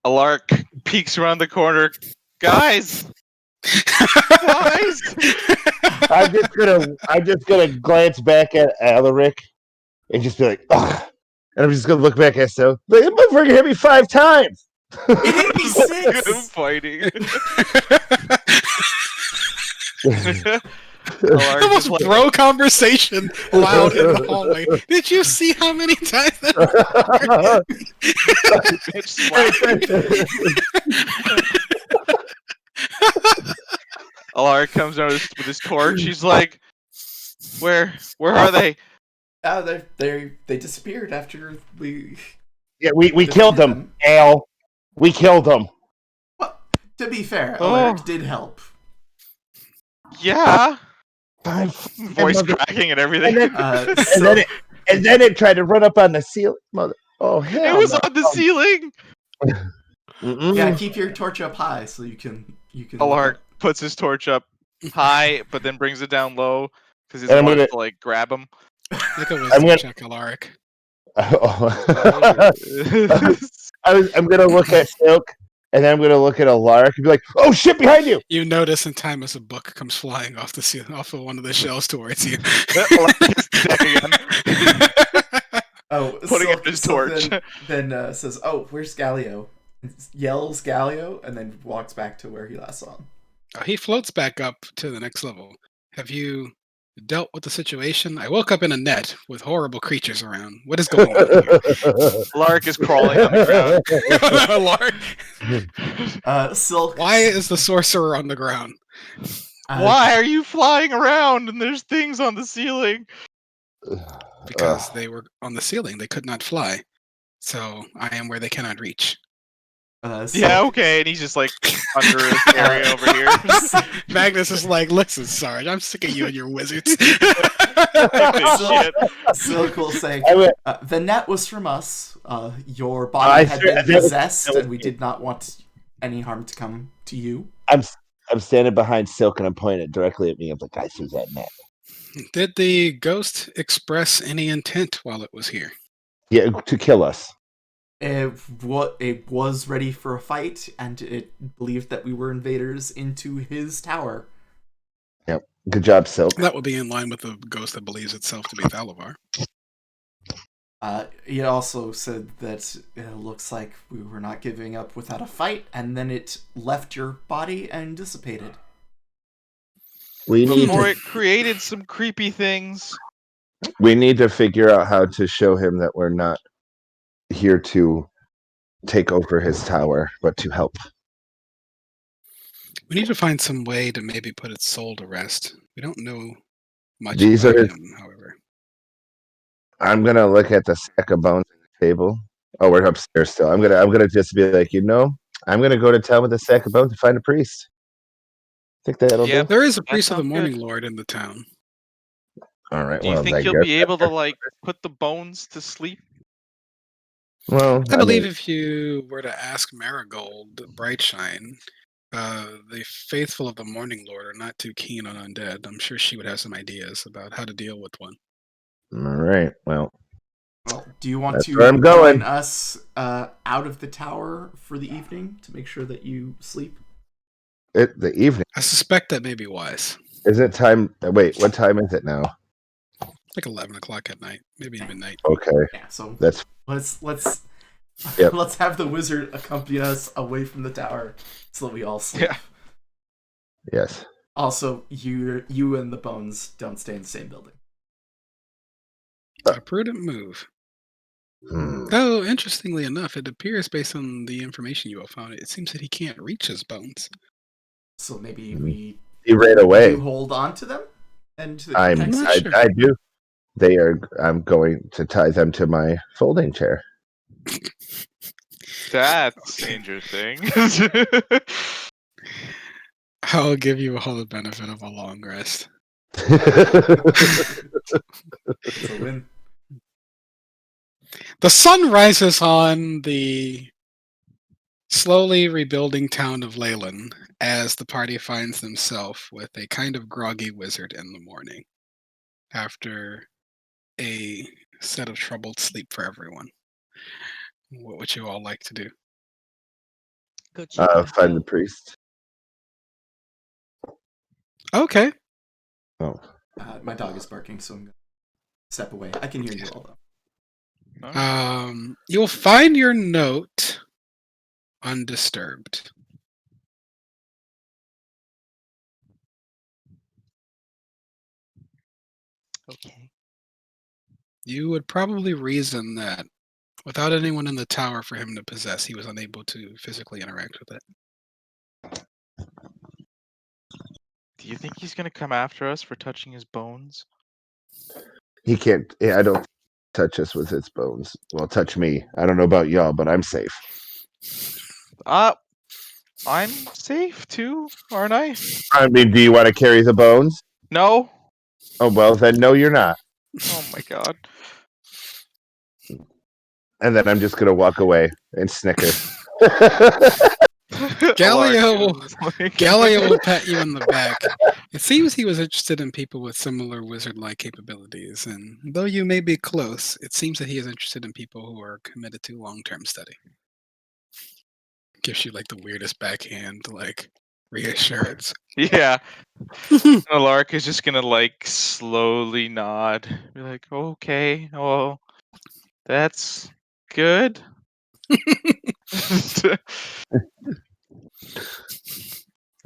A: Alark peeks around the corner. Guys! Guys!
B: I'm just gonna glance back at Alaric and just be like, ugh. And I'm just gonna look back at Sil. Like, that motherfucker hit me 5 times.
E: It hit me
A: Good
E: 6.
A: fighting.
D: Almost bro conversation loud in the hallway. Did you see how many times that
A: Bitch slapped. Alark comes out with his torch. He's like, "Where are they?"
E: They disappeared after we.
B: Yeah, we killed them, Al. We killed them.
E: Well, to be fair,
A: Oh.
E: Alaric did help.
A: Yeah. Voice
B: mother-
A: cracking and everything.
B: And then it tried to run up on the ceiling. Oh hell!
A: It was
B: no.
A: on the ceiling.
B: Mm-mm.
E: Yeah, keep your torch up high so you can.
A: Alark puts his torch up high, but then brings it down low because he's
B: And I'm
A: wanting
B: gonna-
A: to like grab him.
D: Make a
B: I'm
D: wisdom
B: gonna-
D: check, Alaric.
B: I'm gonna look at Silk, and then I'm gonna look at Alaric and be like, "Oh shit, behind you!"
D: You notice in time as a book comes flying off the ceiling, off of one of the shelves towards you.
A: Alark hits the deck again.
E: Oh,
A: Putting up his torch.
E: Then says, "Oh, where's Galio?" Yells Galio, and then walks back to where he last saw him.
D: Oh, he floats back up to the next level. Have you dealt with the situation? I woke up in a net with horrible creatures around. What is going on here?
A: Alark is crawling on the
D: Alaric,
E: Silk.
D: why is the sorcerer on the ground?
A: Why are you flying around and there's things on the ceiling?
D: Because they were on the ceiling. They could not fly. So I am where they cannot reach.
E: Silk,
A: Yeah, okay, and he's just like under his area over here.
D: Magnus is like, listen, Sarge, I'm sick of you and your wizards.
A: Shit.
E: Silk will say,
B: I went,
E: "The net was from us. Your body had been
B: that was-
E: possessed,
B: that was
E: and we
B: me.
E: did not want any harm to come to you."
B: I'm standing behind Silk, and I'm pointing it directly at me. I'm like, "I see that net."
D: Did the ghost express any intent while it was here?
B: Yeah, to kill us.
E: it was ready for a fight, and it believed that we were invaders into his tower.
B: Yep. Good job, Silk.
D: That would be in line with the ghost that believes itself to be Thalavar.
E: He also said that it looks like we were not giving up without a fight, and then it left your body and dissipated.
B: We need
A: Before
B: to,
A: it created some creepy things.
B: we need to figure out how to show him that we're not here to take over his tower, but to help.
D: We need to find some way to maybe put its soul to rest. We don't know much
B: These
D: about
B: are-
D: him, however.
B: I'm gonna look at the sack of bones on the table. Oh, we're upstairs still. I'm gonna just be like, I'm gonna go to town with a sack of bones to find a priest. Think that'll
A: Yep.
B: do?
D: There is a priest of the
A: sounds
D: Morning
A: good.
D: Lord in the town.
B: All right.
A: Do you
B: well,
A: think
B: I
A: you'll
B: guess
A: be able to like put the bones to sleep?
B: Well,
D: I believe
B: mean,
D: if you were to ask Marigold Brightshine, the faithful of the Morning Lord are not too keen on undead. I'm sure she would have some ideas about how to deal with one.
B: all right. Well,
E: Well, do you want
B: That's
E: to
B: where I'm going.
E: join us out of the tower for the evening to make sure that you sleep?
B: the evening.
D: I suspect that may be wise.
B: Is it time? Wait, what time is it now?
D: Like 11 o'clock at night, maybe midnight.
B: Okay,
E: Yeah, so
B: that's
E: let's
B: Yep.
E: let's have the wizard accompany us away from the tower so that we all sleep.
A: Yeah.
B: yes.
E: Also, you and the bones don't stay in the same building.
D: A prudent move.
B: Hmm.
D: Though, interestingly enough, it appears based on the information you all found, it seems that he can't reach his bones.
E: So maybe
B: Mhm. He ran away.
E: you hold on to them and
B: I'm.
E: protect
D: not
B: I,
E: you?
D: sure.
B: I do. They are. I'm going to tie them to my folding chair.
A: That's interesting.
D: I'll give you all the benefit of a long rest.
E: It's a win.
D: The sun rises on the slowly rebuilding town of Leyland as the party finds themselves with a kind of groggy wizard in the morning after a set of troubled sleep for everyone. What would you all like to do?
C: Go check the
B: Find the
C: goat.
B: priest.
D: Okay.
B: Oh,
E: My dog is barking, so I'm gonna step away. I can hear you all though.
D: You'll find your note undisturbed.
C: Okay.
D: You would probably reason that without anyone in the tower for him to possess, he was unable to physically interact with it.
A: Do you think he's gonna come after us for touching his bones?
B: he can't. I don't touch us with his bones. Well, touch me. I don't know about y'all, but I'm safe.
A: I'm safe too, aren't I?
B: I mean, do you want to carry the bones?
A: No.
B: Oh well, then no, you're not.
A: Oh my god.
B: And then I'm just gonna walk away and snicker.
D: Galileo-
A: Alark is like-
D: Gallia will pat you in the back. It seems he was interested in people with similar wizard-like capabilities, and though you may be close, it seems that he is interested in people who are committed to long-term study. Gives you like the weirdest backhand, like reassurance.
A: Yeah. Alark is just gonna like slowly nod. Be like, okay, well, that's good.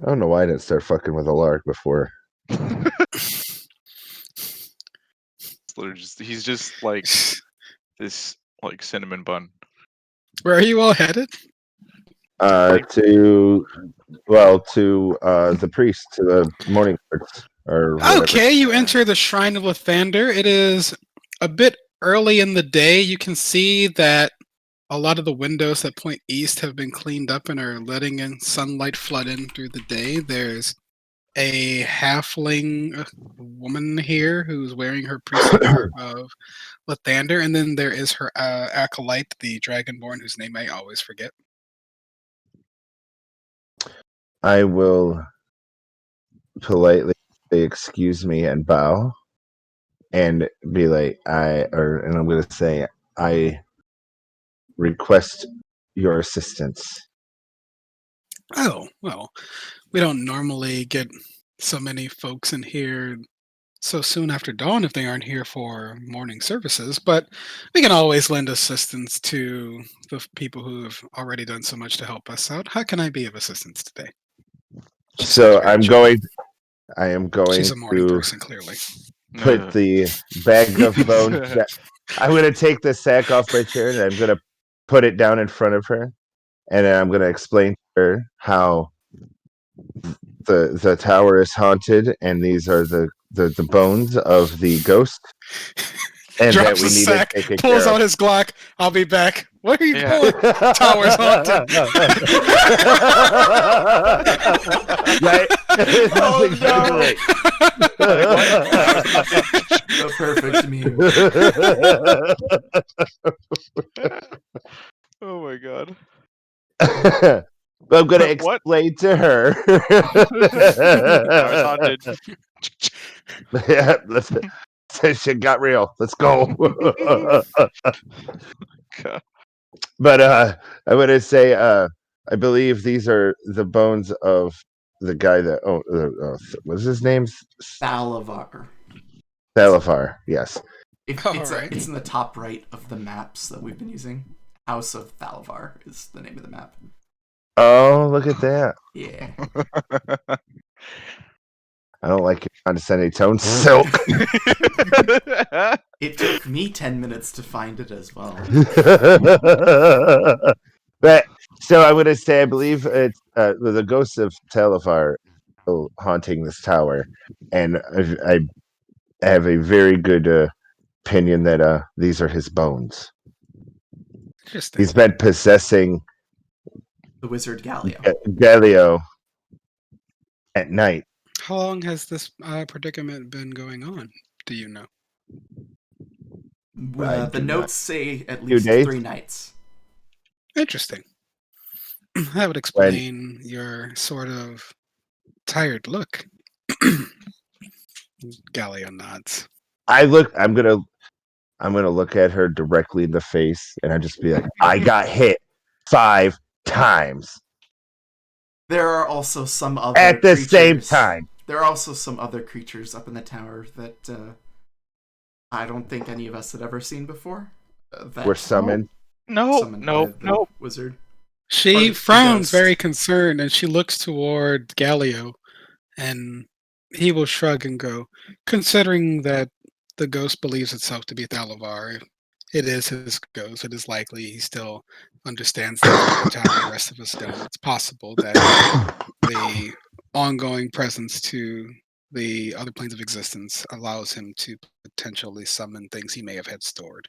B: I don't know why I didn't start fucking with a lark before.
A: He's just like this like cinnamon bun.
D: Where are you all headed?
B: To the priest, to the morning guards, or whatever.
D: Okay, you enter the Shrine of Lathander. It is a bit early in the day. You can see that a lot of the windows that point east have been cleaned up and are letting in sunlight flood in through the day. There's a halfling woman here who's wearing her priestly garb of Lathander, and then there is her acolyte, the Dragonborn, whose name I always forget.
B: I will politely say excuse me and bow, and be like, and I'm gonna say, I request your assistance.
D: Oh, well, we don't normally get so many folks in here so soon after dawn if they aren't here for morning services, but we can always lend assistance to the people who have already done so much to help us out. How can I be of assistance today? She seems
B: So
D: very
B: I am
D: cheerful.
B: going
D: She's a morning
B: to
D: person, clearly.
B: put the bag of bones. I'm going to take the sack off my chair and I'm going to put it down in front of her, and then I'm going to explain to her how the tower is haunted, and these are the bones of the ghost, and that
D: Drops
B: we
D: the
B: need
D: sack,
B: to take it
D: pulls
B: care
D: out his Glock. I'll be back. What are you
A: Yeah.
D: pulling? Tower's haunted.
B: Right? That's
E: Oh,
B: exactly
E: The perfect meme.
B: right.
A: Oh my god.
B: But I'm going to
A: What?
B: explain to her.
A: Tower's haunted.
B: Yeah, this shit got real. Let's go.
A: God.
B: But I'm going to say, I believe these are the bones of the guy that. What's his name?
E: Thalavar.
B: Thalavar. Yes.
D: Alright.
E: It's in the top right of the maps that we've been using. House of Thalavar is the name of the map.
B: Oh, look at that.
E: Yeah.
B: I don't like your condescending tone, Silk.
E: It took me 10 minutes to find it as well.
B: But so I'm going to say, I believe it's the ghosts of Thalavar haunting this tower, and I have a very good opinion that these are his bones.
D: Interesting.
B: He's been possessing
E: The wizard Galio.
B: Galio at night.
D: How long has this predicament been going on? Do you know?
B: I
E: The
B: do
E: notes say at least
B: days?
E: 3 nights.
D: Interesting. That would explain your sort of tired look. Galileo nods.
B: I'm gonna look at her directly in the face, and I just be like, I got hit 5 times
E: There are also some other
B: at the same
E: creatures-
B: time.
E: There are also some other creatures up in the tower that I don't think any of us had ever seen before. That
B: Were summoned.
A: No,
E: summoned
A: no,
E: by the
A: no.
E: wizard.
D: She
E: the
D: frowns
E: ghost.
D: very concerned and she looks toward Galileo, and he will shrug and go, considering that the ghost believes itself to be Thalavar, it is his ghost. It is likely he still understands the tower the rest of us don't. It's possible that the ongoing presence to the other planes of existence allows him to potentially summon things he may have had stored.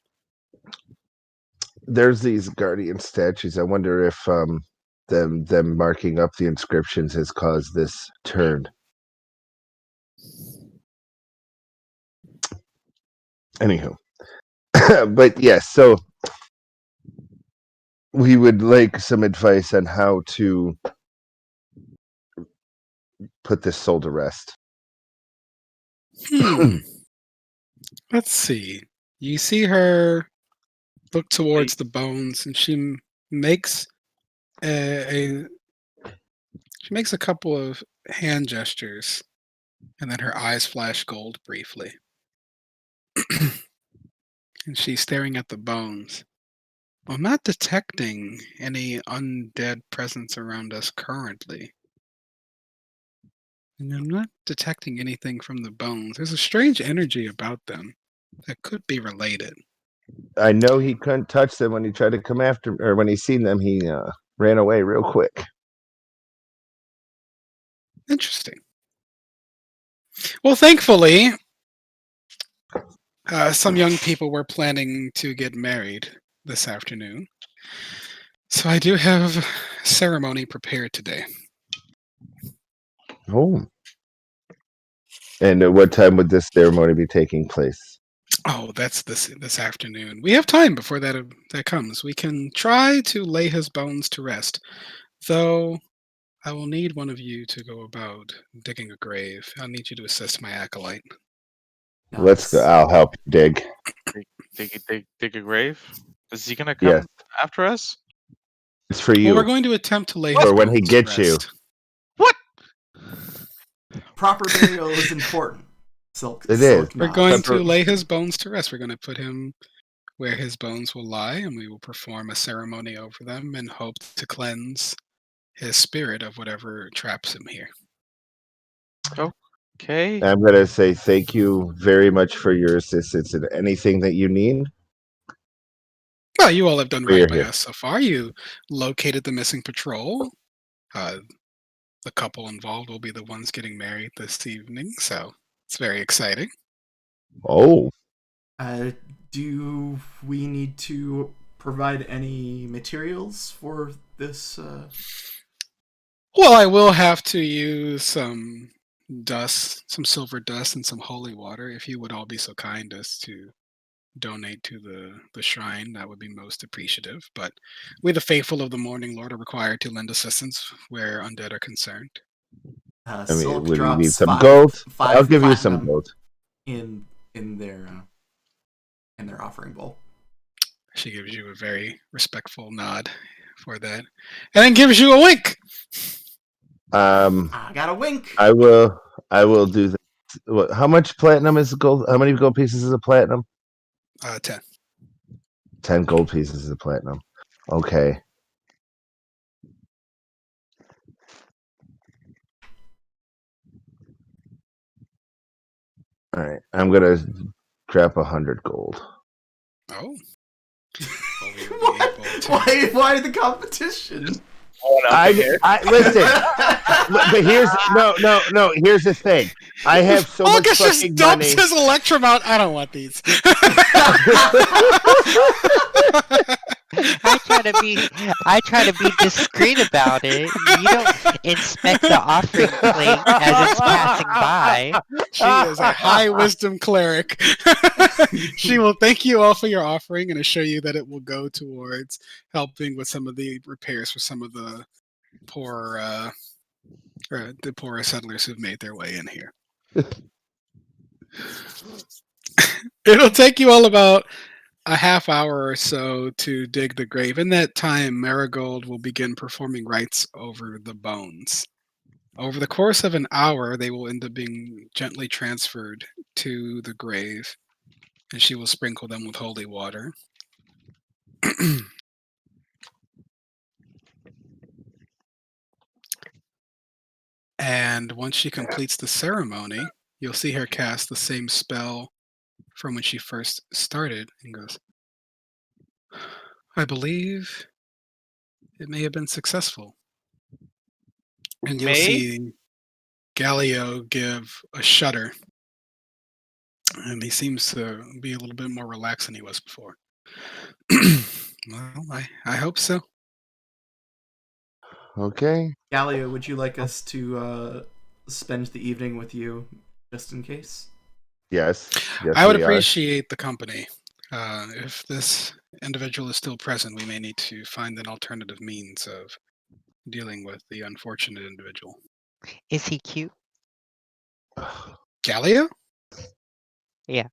B: There's these guardian statues. I wonder if them marking up the inscriptions has caused this turn. Anywho, but yes, so we would like some advice on how to put this soul to rest.
D: Let's see. You see her look towards the bones, and she makes a she makes a couple of hand gestures, and then her eyes flash gold briefly. And she's staring at the bones. I'm not detecting any undead presence around us currently. And I'm not detecting anything from the bones. There's a strange energy about them that could be related.
B: I know he couldn't touch them when he tried to come after, or when he seen them, he ran away real quick.
D: Interesting. Well, thankfully, some young people were planning to get married this afternoon. So I do have a ceremony prepared today.
B: Oh. And at what time would this ceremony be taking place?
D: Oh, that's this afternoon. We have time before that comes. We can try to lay his bones to rest, though I will need one of you to go about digging a grave. I'll need you to assist my acolyte.
B: Let's go. I'll help you dig.
A: Dig a grave. Is he gonna come
B: Yes,
A: after us?
B: it's for
D: Well,
B: you.
D: we're going to attempt to lay
B: Or
D: his
B: when he
D: bones to
B: gets you.
D: rest.
A: What?
E: Proper burial is important.
B: It is.
E: Silk
D: We're
E: nods.
D: going
B: Pepper-
D: to lay his bones to rest. We're going to put him where his bones will lie, and we will perform a ceremony over them and hope to cleanse his spirit of whatever traps him here.
A: Okay.
B: I'm going to say thank you very much for your assistance in anything that you need.
D: Well, you all have done
B: We're
D: right by
B: here.
D: us so far. You located the missing patrol. The couple involved will be the ones getting married this evening, so it's very exciting.
B: Oh,
E: Do we need to provide any materials for this?
D: Well, I will have to use some dust, some silver dust, and some holy water. If you would all be so kind as to donate to the shrine, that would be most appreciative. But we, the faithful of the Morning Lord, are required to lend assistance where undead are concerned.
B: I mean,
E: Silk
B: would you
E: drops
B: need some
E: five,
B: gold?
E: five
B: I'll give you some
E: platinum
B: gold.
E: in their offering bowl.
D: She gives you a very respectful nod for that, and then gives you a wink.
E: I got a wink.
B: I will do that. How much platinum is gold? How many gold pieces is a platinum?
D: 10.
B: 10 gold pieces is platinum. Okay. All right. I'm gonna drop 100 gold.
D: Oh.
E: Why the competition?
B: I listen. But here's no. Here's the thing. I have so much
D: August just
B: fucking
D: dumps
B: money.
D: his Electrum out. I don't want these.
C: I try to be discreet about it. You don't inspect the offering plate as it's passing by.
D: She is a high wisdom cleric. She will thank you all for your offering and assure you that it will go towards helping with some of the repairs for some of the poor the poorer settlers who've made their way in here. It'll take you all about a half hour or so to dig the grave. In that time, Marigold will begin performing rites over the bones. Over the course of an hour, they will end up being gently transferred to the grave, and she will sprinkle them with holy water. And once she completes the ceremony, you'll see her cast the same spell from when she first started and goes, I believe it may have been successful. And you'll see Galileo give a shudder. And he seems to be a little bit more relaxed than he was before. Well, I hope so.
B: Okay.
E: Gallia, would you like us to spend the evening with you, just in case?
B: Yes. Yes.
D: I would
B: we are.
D: appreciate the company. If this individual is still present, we may need to find an alternative means of dealing with the unfortunate individual.
C: Is he cute?
D: Galileo?
C: Yeah.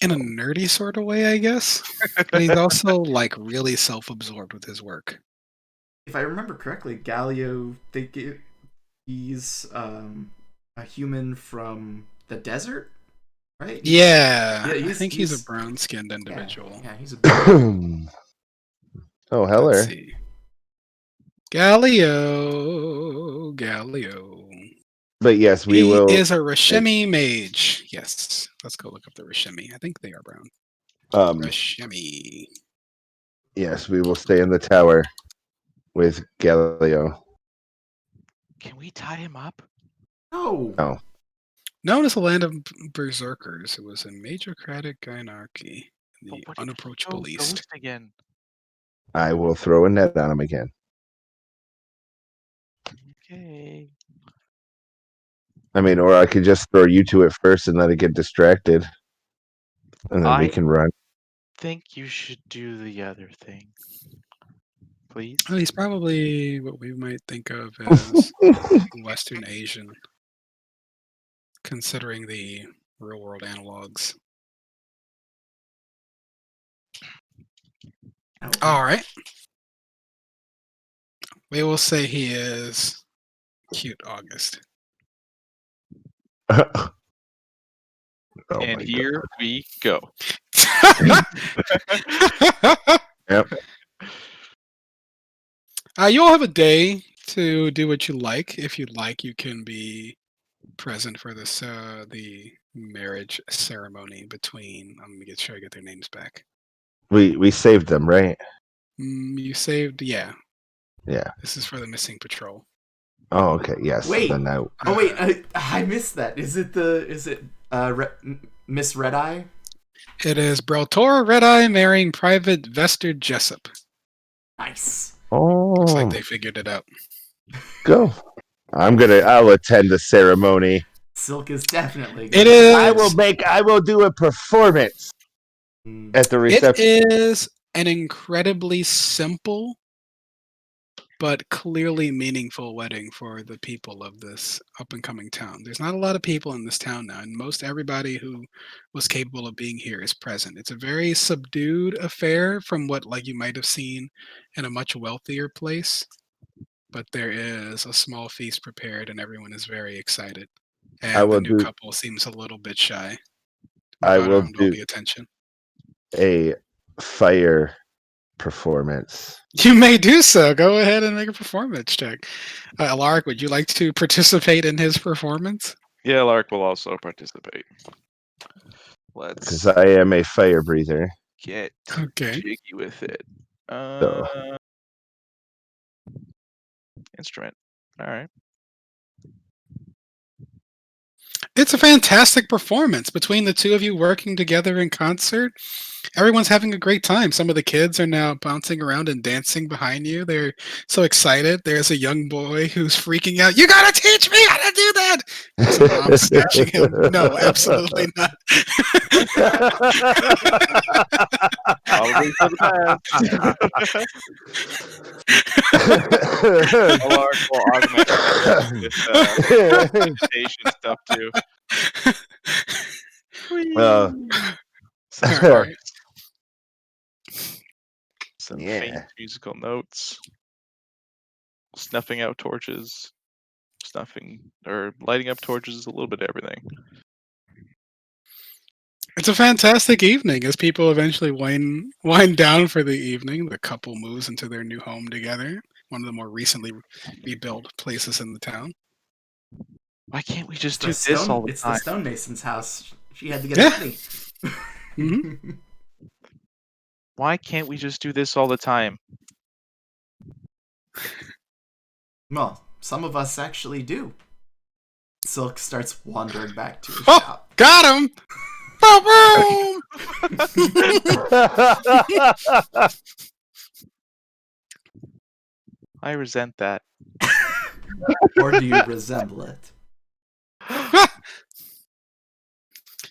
D: In a nerdy sort of way, I guess. But he's also like really self-absorbed with his work.
E: If I remember correctly, Gallio, he's a human from the desert, right?
D: Yeah,
E: Yeah,
D: I think he's a brown-skinned individual.
E: Yeah, he's a.
B: Oh, Heller.
D: Let's see. Galileo.
B: But yes, we
D: He
B: will.
D: is a Rashemi mage. Yes. Let's go look up the Rashemi. I think they are brown. Rashemi.
B: Yes, we will stay in the tower with Galileo.
A: Can we tie him up?
E: No.
B: No.
D: Known as the land of berserkers, it was a majorcratic anarchy in the
A: But what if he
D: unapproachable
A: goes
D: east.
A: ghost again?
B: I will throw a net on him again.
A: Okay.
B: I mean, or I could just throw you to it first and let it get distracted, and then we
A: I
B: can run.
A: think you should do the other thing. Please?
D: Oh, he's probably what we might think of as Western Asian, considering the real world analogs.
E: Okay.
D: All right. We will say he is cute August.
B: Oh
A: and
B: my
A: here we go.
B: Yep.
D: You'll have a day to do what you like. If you'd like, you can be present for this the marriage ceremony between. I'm gonna sure I get their names back.
B: We saved them, right?
D: You saved, yeah.
B: Yeah.
D: This is for the missing patrol.
B: Oh, okay. Yes.
E: Wait.
B: Then I,
E: Oh wait, I missed that. Is it Miss Red Eye?
D: It is Breltor Redeye marrying Private Vester Jessup.
E: Nice.
D: Looks like
B: oh,
D: they figured it out.
B: go. I'll attend the ceremony.
E: Silk is definitely.
D: It
E: gonna-
D: is.
B: I will do a performance
E: Mm,
B: at the
D: It
B: reception.
D: is an incredibly simple but clearly meaningful wedding for the people of this up and coming town. There's not a lot of people in this town now, and most everybody who was capable of being here is present. It's a very subdued affair from what like you might have seen in a much wealthier place, but there is a small feast prepared and everyone is very excited.
B: I
D: And the
B: will
D: new
B: do
D: couple seems a little bit shy to
B: I
D: provide
B: will
D: around all
B: do
D: the attention.
B: a fire performance.
D: You may do so. Go ahead and make a performance check. Alaric, would you like to participate in his performance?
A: Yeah, Lark will also participate. Let's
B: Because I am a fire breather.
A: get
D: Okay.
A: jiggy with it.
B: So
A: Instrument. All right.
D: It's a fantastic performance between the two of you working together in concert. Everyone's having a great time. Some of the kids are now bouncing around and dancing behind you. They're so excited. There's a young boy who's freaking out. You gotta teach me how to do that. His mom's snatching him. No, absolutely not.
A: Probably for the best. Lark will augment with station stuff too.
B: Uh,
A: Some
D: All
A: sparks,
D: right.
A: some
B: Yeah.
A: faint musical notes, snuffing out torches, snuffing or lighting up torches, a little bit of everything.
D: It's a fantastic evening as people eventually wind down for the evening. The couple moves into their new home together, one of the more recently rebuilt places in the town.
A: Why can't we just
E: it's
A: do this all the
E: it's
A: time?
E: the stonemason's house. She had to get
D: Yeah.
E: ready.
D: Mhm.
A: Why can't we just do this all the time?
E: Well, some of us actually do. Silk starts wandering back to his
D: Oh!
E: shop.
D: Got him! Boom,
A: I resent that.
E: Or do you resemble it?
D: boom!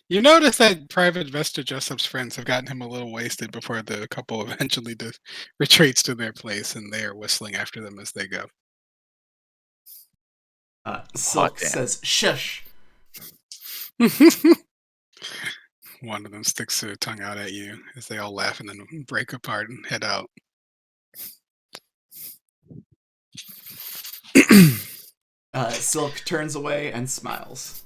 D: You notice that Private Vester Jessup's friends have gotten him a little wasted before the couple eventually retreats to their place, and they are whistling after them as they go.
E: Silk
A: damn.
E: says, "Shush."
D: One of them sticks their tongue out at you as they all laugh and then break apart and head out.
E: Silk turns away and smiles.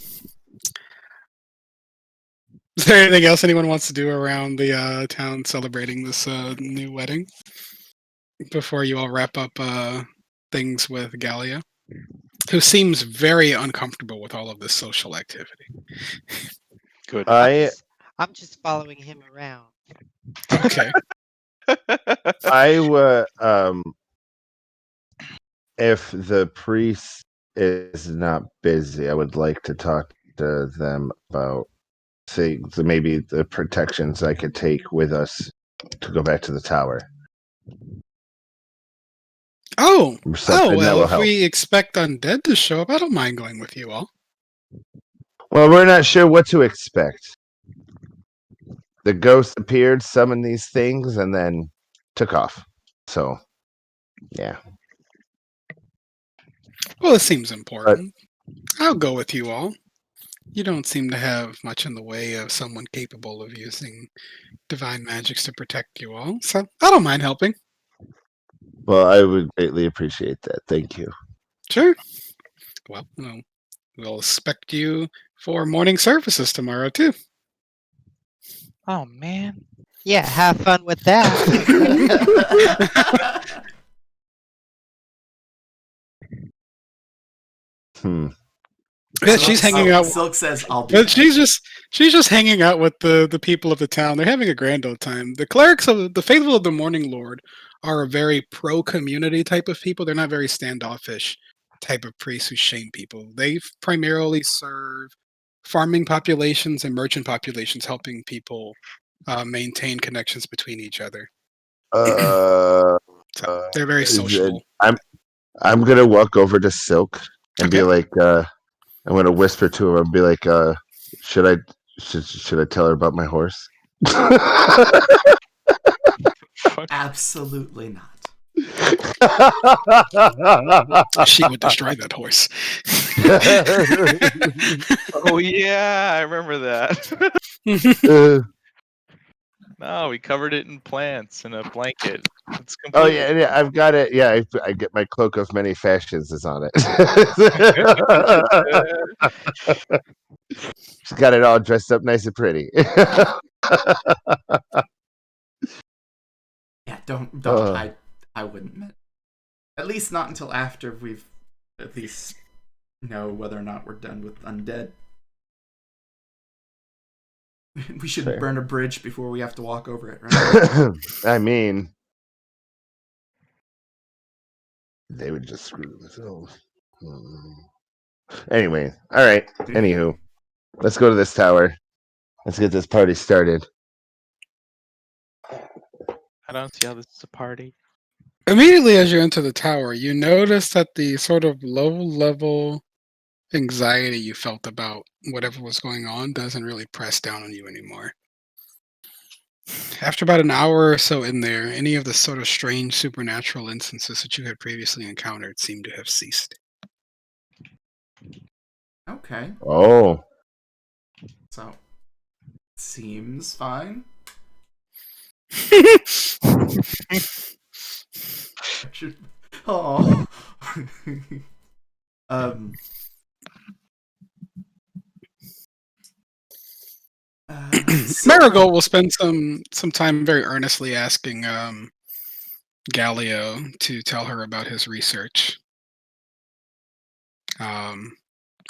D: Is there anything else anyone wants to do around the town celebrating this new wedding before you all wrap up things with Gallia, who seems very uncomfortable with all of this social activity?
A: Good.
C: I'm just following him around.
D: Okay.
B: I would if the priest is not busy, I would like to talk to them about things, maybe the protections I could take with us to go back to the tower.
D: Oh,
B: Something that
D: well,
B: will
D: if
B: help.
D: we expect undead to show up, I don't mind going with you all.
B: Well, we're not sure what to expect. The ghost appeared, summoned these things, and then took off. So, yeah.
D: Well, it seems important. I'll go with you all. You don't seem to have much in the way of someone capable of using divine magics to protect you all, so I don't mind helping.
B: Well, I would greatly appreciate that. Thank you.
D: Sure. Well, we'll expect you for morning services tomorrow, too.
A: Oh man.
C: Yeah, have fun with that.
D: Yeah, she's hanging out.
E: Silk says, "I'll do
D: But
E: that."
D: she's just hanging out with the people of the town. They're having a grand old time. The clerics of the faithful of the Morning Lord are a very pro community type of people. They're not very standoffish type of priests who shame people. They primarily serve farming populations and merchant populations, helping people maintain connections between each other.
B: Uh,
D: So they're very sociable.
B: I'm gonna walk over to Silk and be
D: Okay.
B: like, I'm gonna whisper to her and be like, should I tell her about my horse?
A: Fuck.
E: Absolutely not.
D: She would destroy that horse.
A: Oh yeah, I remember that. No, we covered it in plants and a blanket. It's
B: Oh
A: complete.
B: yeah, I've got it. Yeah, I get my cloak of many fashions is on it. She's got it all dressed up nice and pretty.
E: Yeah, don't. I wouldn't. At least not until after we've at least know whether or not we're done with undead. We should
B: Fair.
E: burn a bridge before we have to walk over it, right?
B: I mean, they would just screw themselves. Anyway, all right. Anywho, let's go to this tower. Let's get this party started.
A: I don't see how this is a party.
D: Immediately as you enter the tower, you notice that the sort of low-level anxiety you felt about whatever was going on doesn't really press down on you anymore. After about an hour or so in there, any of the sort of strange supernatural instances that you had previously encountered seem to have ceased.
E: Okay,
B: Oh,
E: so seems fine. Oh.
D: Marigold will spend some time very earnestly asking Galileo to tell her about his research.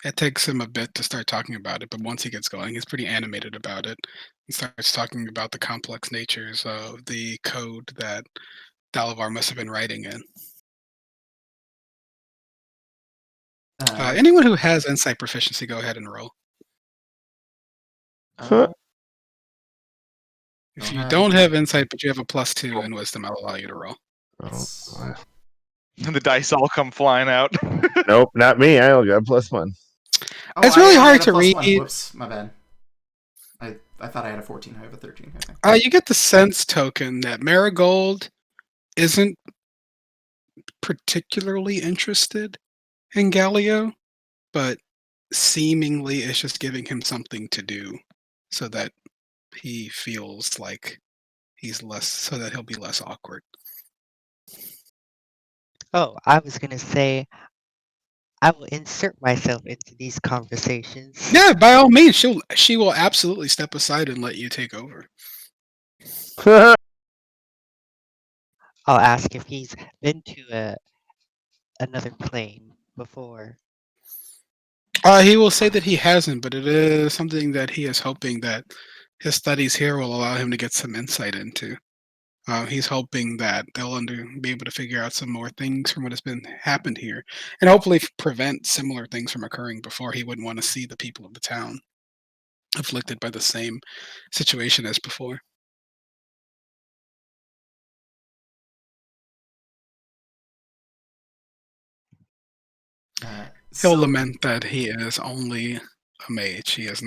D: It takes him a bit to start talking about it, but once he gets going, he's pretty animated about it. He starts talking about the complex natures of the code that Dalavar must have been writing in. Anyone who has insight proficiency, go ahead and roll. If you don't have insight, but you have a +2 in wisdom, I'll allow you to roll.
B: oh.
A: And the dice all come flying out.
B: Nope, not me. I only got +1.
E: Oh,
D: It's
E: I
D: really
E: had
D: hard
E: a
D: to
E: +1.
D: read.
E: Whoops, my bad. I thought I had a 14. I have a 13. I think.
D: You get the sense token that Marigold isn't particularly interested in Galileo, but seemingly is just giving him something to do so that he feels like so that he'll be less awkward.
C: Oh, I was gonna say I will insert myself into these conversations.
D: Yeah, by all means, she will absolutely step aside and let you take over.
C: I'll ask if he's been to another plane before.
D: He will say that he hasn't, but it is something that he is hoping that his studies here will allow him to get some insight into. He's hoping that they'll be able to figure out some more things from what has happened here, and hopefully prevent similar things from occurring before. He wouldn't want to see the people of the town afflicted by the same situation as before. He'll lament that he is only a mage. His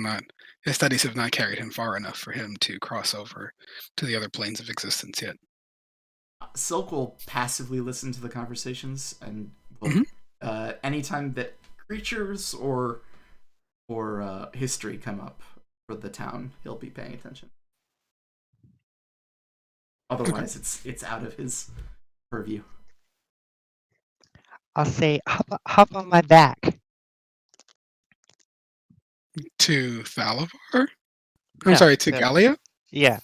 D: studies have not carried him far enough for him to cross over to the other planes of existence yet.
E: Silk will passively listen to the conversations and will, anytime that creatures or or history come up for the town, he'll be paying attention. Otherwise, it's out of his purview.
C: I'll say, hop on my back.
D: To Thalavar? I'm
C: No,
D: sorry, to
C: no.
D: Gallia?
C: Yeah.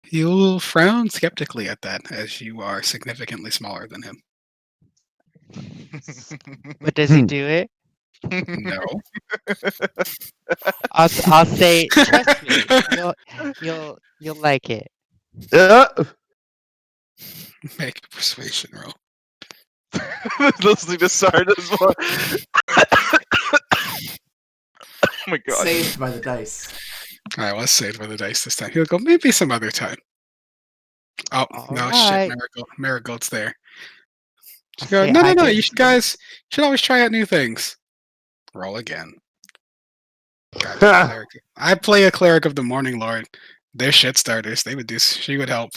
D: You'll frown skeptically at that, as you are significantly smaller than him.
C: But does he do it?
D: No.
C: I'll say, trust me, you'll like it.
D: Make a persuasion roll.
A: Listening to Sarda's one. Oh my god.
E: Saved by the dice.
D: I was saved by the dice this time. He'll go, maybe some other time. Oh, no,
C: Alright.
D: shit, Marigold's there. She'll
C: I'll
D: go,
C: say,
D: no,
C: I
D: you
C: give-
D: guys should always try out new things. Roll again. God, cleric. I play a cleric of the Morning Lord. They're shit starters. She would help.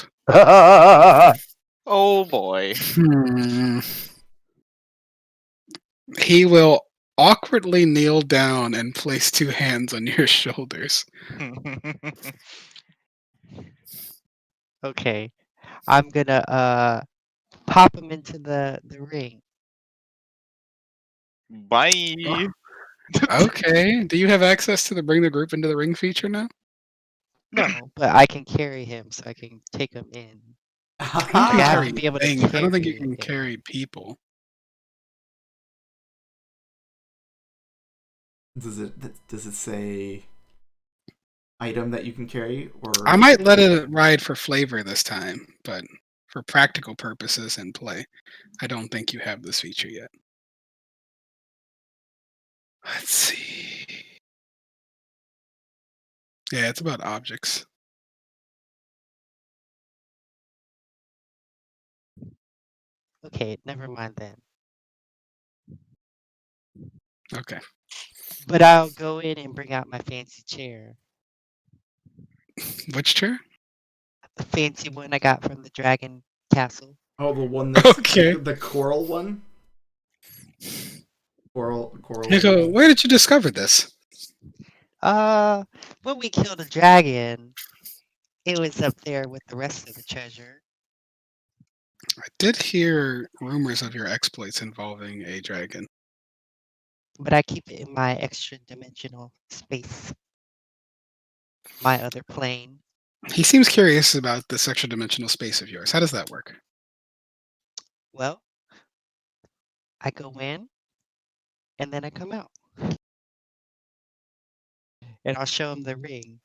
A: Oh boy.
D: He will awkwardly kneel down and place 2 hands on your shoulders.
C: Okay. I'm gonna pop him into the ring.
A: Bye.
D: Okay. Do you have access to the bring the group into the ring feature now?
C: No, but I can carry him, so I can take him in.
D: I don't think
C: I
D: you
C: have
D: carry
C: to be able to
D: things. I don't think you
C: carry
D: can
C: it.
D: carry people.
E: Does it say item that you can carry, or
D: I might let it ride for flavor this time, but for practical purposes in play, I don't think you have this feature yet. Let's see. Yeah, it's about objects.
C: Okay, never mind then.
D: Okay.
C: But I'll go in and bring out my fancy chair.
D: Which chair?
C: The fancy one I got from the Dragon Castle.
E: oh, the one that's
D: Okay.
E: the coral one? Coral.
D: You go, where did you discover this?
C: When we killed a dragon, it was up there with the rest of the treasure.
D: I did hear rumors of your exploits involving a dragon.
C: But I keep it in my extra dimensional space. My other plane.
D: He seems curious about this extra dimensional space of yours. How does that work?
C: Well, I go in and then I come out. And I'll show him the ring.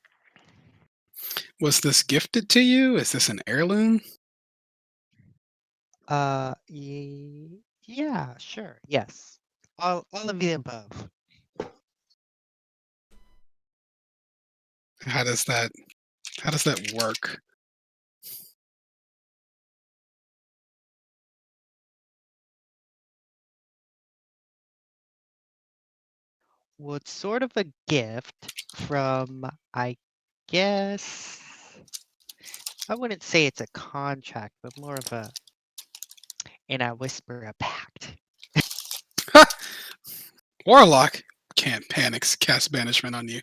D: Was this gifted to you? Is this an heirloom?
C: Yeah, sure. Yes. All of the above.
D: How does that work?
C: Well, it's sort of a gift from, I guess, I wouldn't say it's a contract, but more of a, and I whisper, a pact.
D: Warlock can't panic cast banishment on you.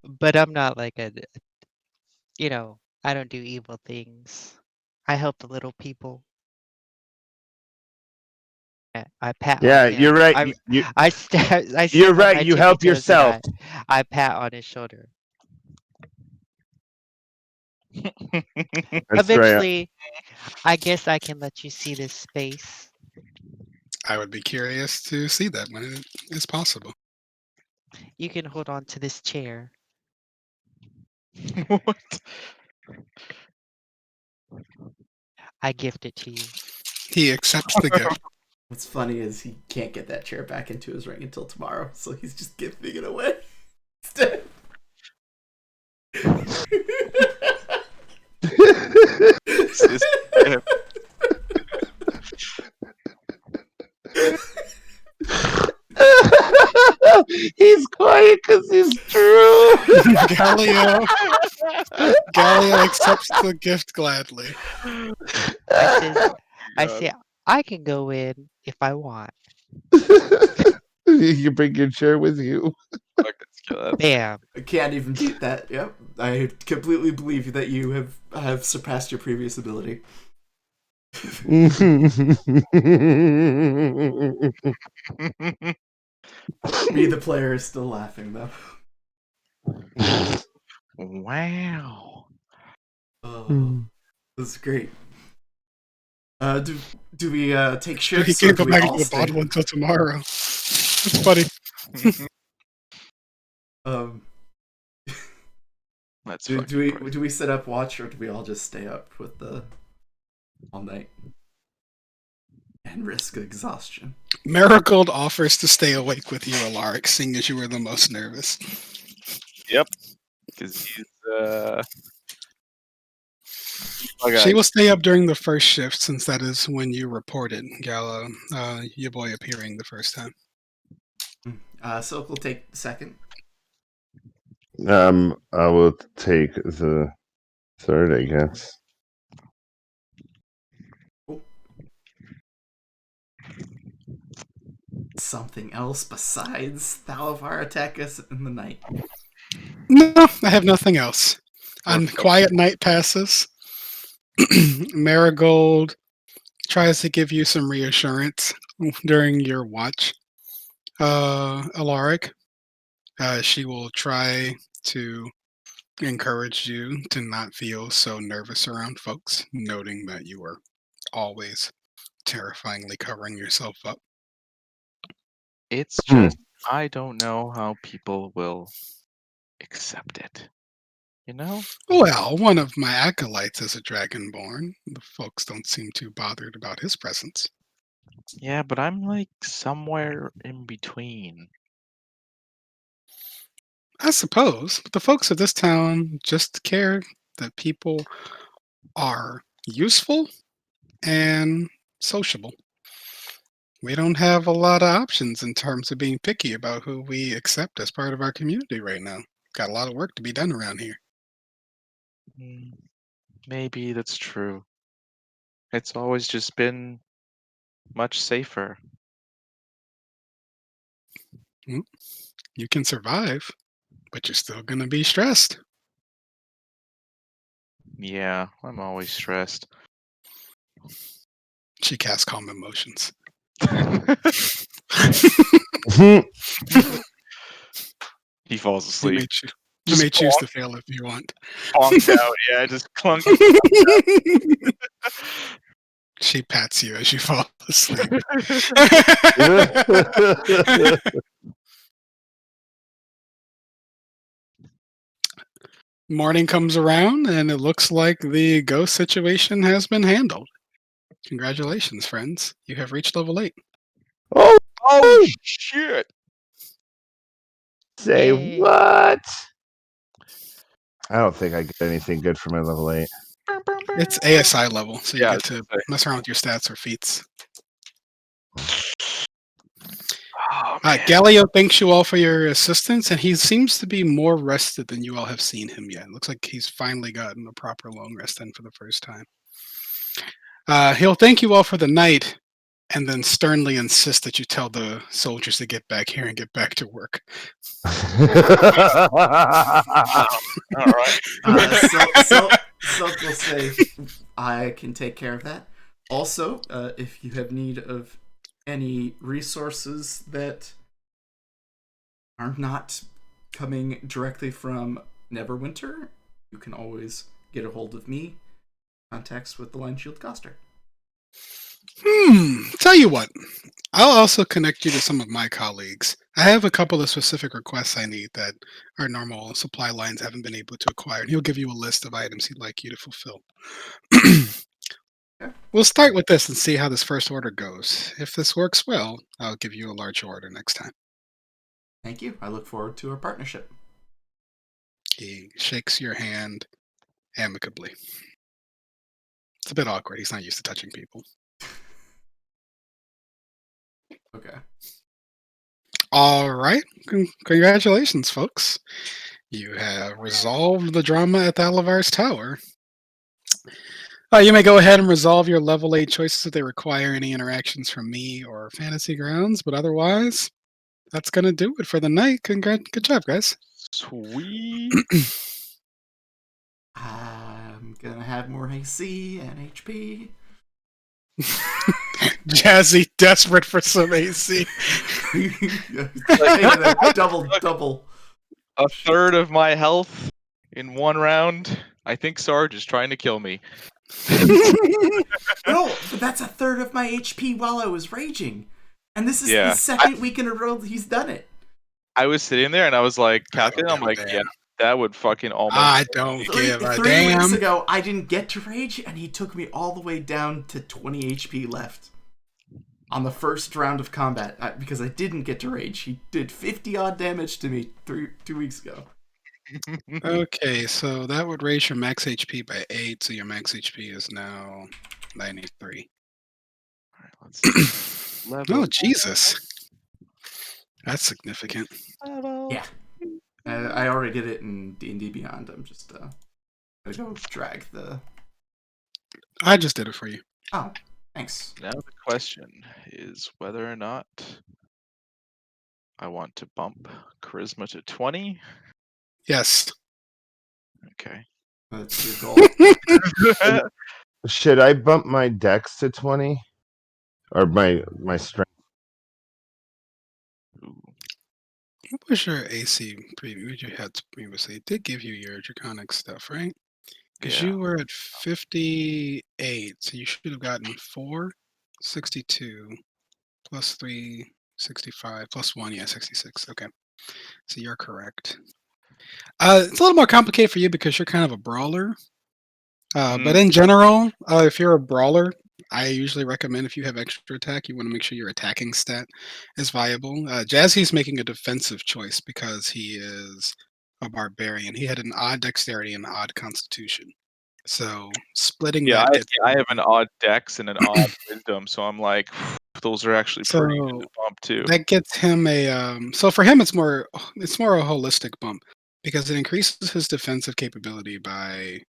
C: But I'm not like I don't do evil things. I help the little people. I pat.
B: Yeah,
C: on him.
B: you're right.
C: I step
B: You're
C: on
B: right,
C: my
B: you
C: tippy
B: help
C: toes and
B: yourself.
C: I pat on his shoulder.
B: That's right.
C: Eventually, I guess I can let you see this space.
D: I would be curious to see that when it is possible.
C: You can hold on to this chair.
A: What?
C: I gift it to you.
D: He accepts the gift.
E: What's funny is he can't get that chair back into his ring until tomorrow, so he's just gifting it away instead.
B: He's quiet because he's true.
D: Galileo accepts the gift gladly.
C: I say, I can go in if I want.
B: You bring your chair with you.
A: Fuck, let's kill that.
C: Bam.
E: I can't even beat that. Yep, I completely believe that you have surpassed your previous ability. Me, the player, is still laughing though.
A: Wow.
E: Oh, that's great. Do we take
D: So he
E: shifts or
D: can't
E: do
D: go
E: we
D: back
E: all
D: into the
E: stay?
D: bottle until tomorrow. That's funny.
E: Um,
A: That's
E: do
A: fucking
E: we do we set up watch or do we all just stay up with the all night and risk exhaustion?
D: Marigold offers to stay awake with you, Alaric, seeing as you were the most nervous.
A: because he's
D: She will stay up during the first shift, since that is when you reported, Gallo, your boy appearing the first time.
E: Silk will take second.
B: I will take the third, I guess.
E: Something else besides Thalavar attack us in the night.
D: No, I have nothing else. And
A: Perfect.
D: quiet night passes. Marigold tries to give you some reassurance during your watch. Alaric, she will try to encourage you to not feel so nervous around folks, noting that you are always terrifyingly covering yourself up.
A: It's just I don't know how people will accept it. You know?
D: Well, one of my acolytes is a dragonborn. The folks don't seem too bothered about his presence.
A: Yeah, but I'm like somewhere in between.
D: I suppose, but the folks of this town just care that people are useful and sociable. We don't have a lot of options in terms of being picky about who we accept as part of our community right now. Got a lot of work to be done around here.
A: Mm, maybe that's true. It's always just been much safer.
D: You can survive, but you're still going to be stressed.
A: Yeah, I'm always stressed.
D: She casts calm emotions.
A: He falls
D: You
A: asleep.
D: may, you
A: Just
D: may choose to fail if you want.
A: Clonked out. Yeah, just clunk.
D: She pats you as you fall asleep. Morning comes around, and it looks like the ghost situation has been handled. Congratulations, friends. You have reached level 8.
A: Oh shit!
B: Say
C: Yay.
B: what? I don't think I get anything good for my level 8.
D: It's ASI level, so you
A: Yeah, I
D: get
A: was
D: to
A: gonna
D: mess around with your stats or feats.
A: Oh, man.
D: Galileo thanks you all for your assistance, and he seems to be more rested than you all have seen him yet. Looks like he's finally gotten a proper long rest in for the first time. He'll thank you all for the night, and then sternly insist that you tell the soldiers to get back here and get back to work.
A: All right.
E: Silk will say, I can take care of that. Also, if you have need of any resources that are not coming directly from Neverwinter, you can always get a hold of me. Contacts with the Line Shield Coster.
D: Tell you what, I'll also connect you to some of my colleagues. I have a couple of specific requests I need that our normal supply lines haven't been able to acquire, and he'll give you a list of items he'd like you to fulfill. We'll start with this and see how this first order goes. If this works well, I'll give you a larger order next time.
E: Thank you. I look forward to our partnership.
D: He shakes your hand amicably. It's a bit awkward. He's not used to touching people.
E: Okay.
D: All right. Congratulations, folks. You have resolved the drama at Thalavar's Tower. You may go ahead and resolve your level 8 choices if they require any interactions from me or Fantasy Grounds, but otherwise, that's going to do it for the night. Good job, guys.
A: Sweet.
E: I'm gonna have more AC and HP.
D: Jazzy, desperate for some AC.
E: double.
A: A third of my health in one round. I think Sarge is trying to kill me.
E: No, but that's a third of my HP while I was raging. And this is
A: Yeah.
E: the second week in a row he's done it.
A: I was sitting there and I was like, calculating. I'm
D: give a
A: like,
D: damn.
A: yeah, that would fucking almost.
D: I don't give a
E: Three
D: damn.
E: weeks ago, I didn't get to rage, and he took me all the way down to 20 HP left on the first round of combat because I didn't get to rage. He did 50 odd damage to me 2 weeks ago.
D: Okay, so that would raise your max HP by 8, so your max HP is now 93.
A: All right, let's see.
D: Oh, Jesus. That's significant.
E: Yeah. I already did it in D&D Beyond. I'm just gonna go drag the...
D: I just did it for you.
E: Oh, thanks.
A: Now the question is whether or not I want to bump charisma to 20.
D: Yes.
A: Okay.
E: That's your goal.
B: Should I bump my dex to 20? Or my strength?
A: Ooh.
D: What was your AC preview you had previously? It did give you your draconic stuff, right? Because
A: Yeah.
D: you were at 58, so you should have gotten 4, 62, plus 3, 65, plus 1, yeah, 66. Okay. So you're correct. It's a little more complicated for you because you're kind of a brawler. But in general, if you're a brawler, I usually recommend if you have extra attack, you want to make sure your attacking stat is viable. Jazzy's making a defensive choice because he is a barbarian. He had an odd dexterity and an odd constitution. So splitting
A: Yeah,
D: that gets
A: I have an odd dex and an odd wisdom, so I'm like, those are actually pretty good
D: so
A: to bump too.
D: that gets him a so for him it's more a holistic bump because it increases his defensive capability by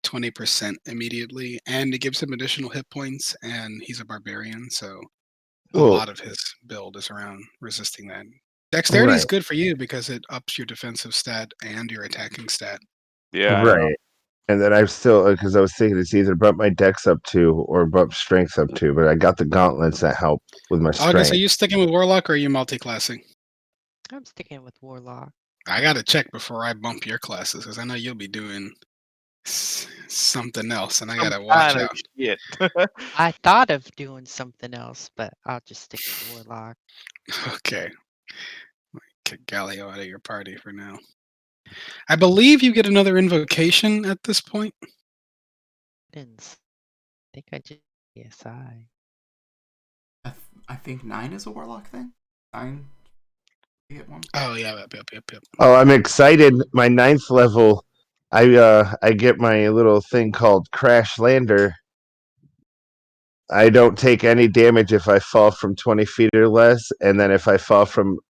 D: 20% immediately, and it gives him additional hit points, and he's a barbarian, so a
B: Well-
D: lot of his build is around resisting that. Dexterity is
B: Right.
D: good for you because it ups your defensive stat and your attacking stat.
A: Yeah. I know.
B: Right. And then I've still, because I was thinking it's either bump my dex up 2 or bump strength up 2, but I got the gauntlets that help with my strength.
D: August, are you sticking with Warlock or are you multi-classing?
C: I'm sticking with Warlock.
D: I gotta check before I bump your classes because I know you'll be doing something else, and I gotta watch
A: Kind of
D: out.
A: shit.
C: I thought of doing something else, but I'll just stick with Warlock.
D: Okay. Kick Galio out of your party for now. I believe you get another invocation at this point.
C: Didn't think I did PSI.
E: I think 9 is a warlock thing. 9. You get one.
D: Oh yeah, yep.
B: Oh, I'm excited. My 9th level, I get my little thing called Crash Lander. I don't take any damage if I fall from 20 feet or less, and then if I fall from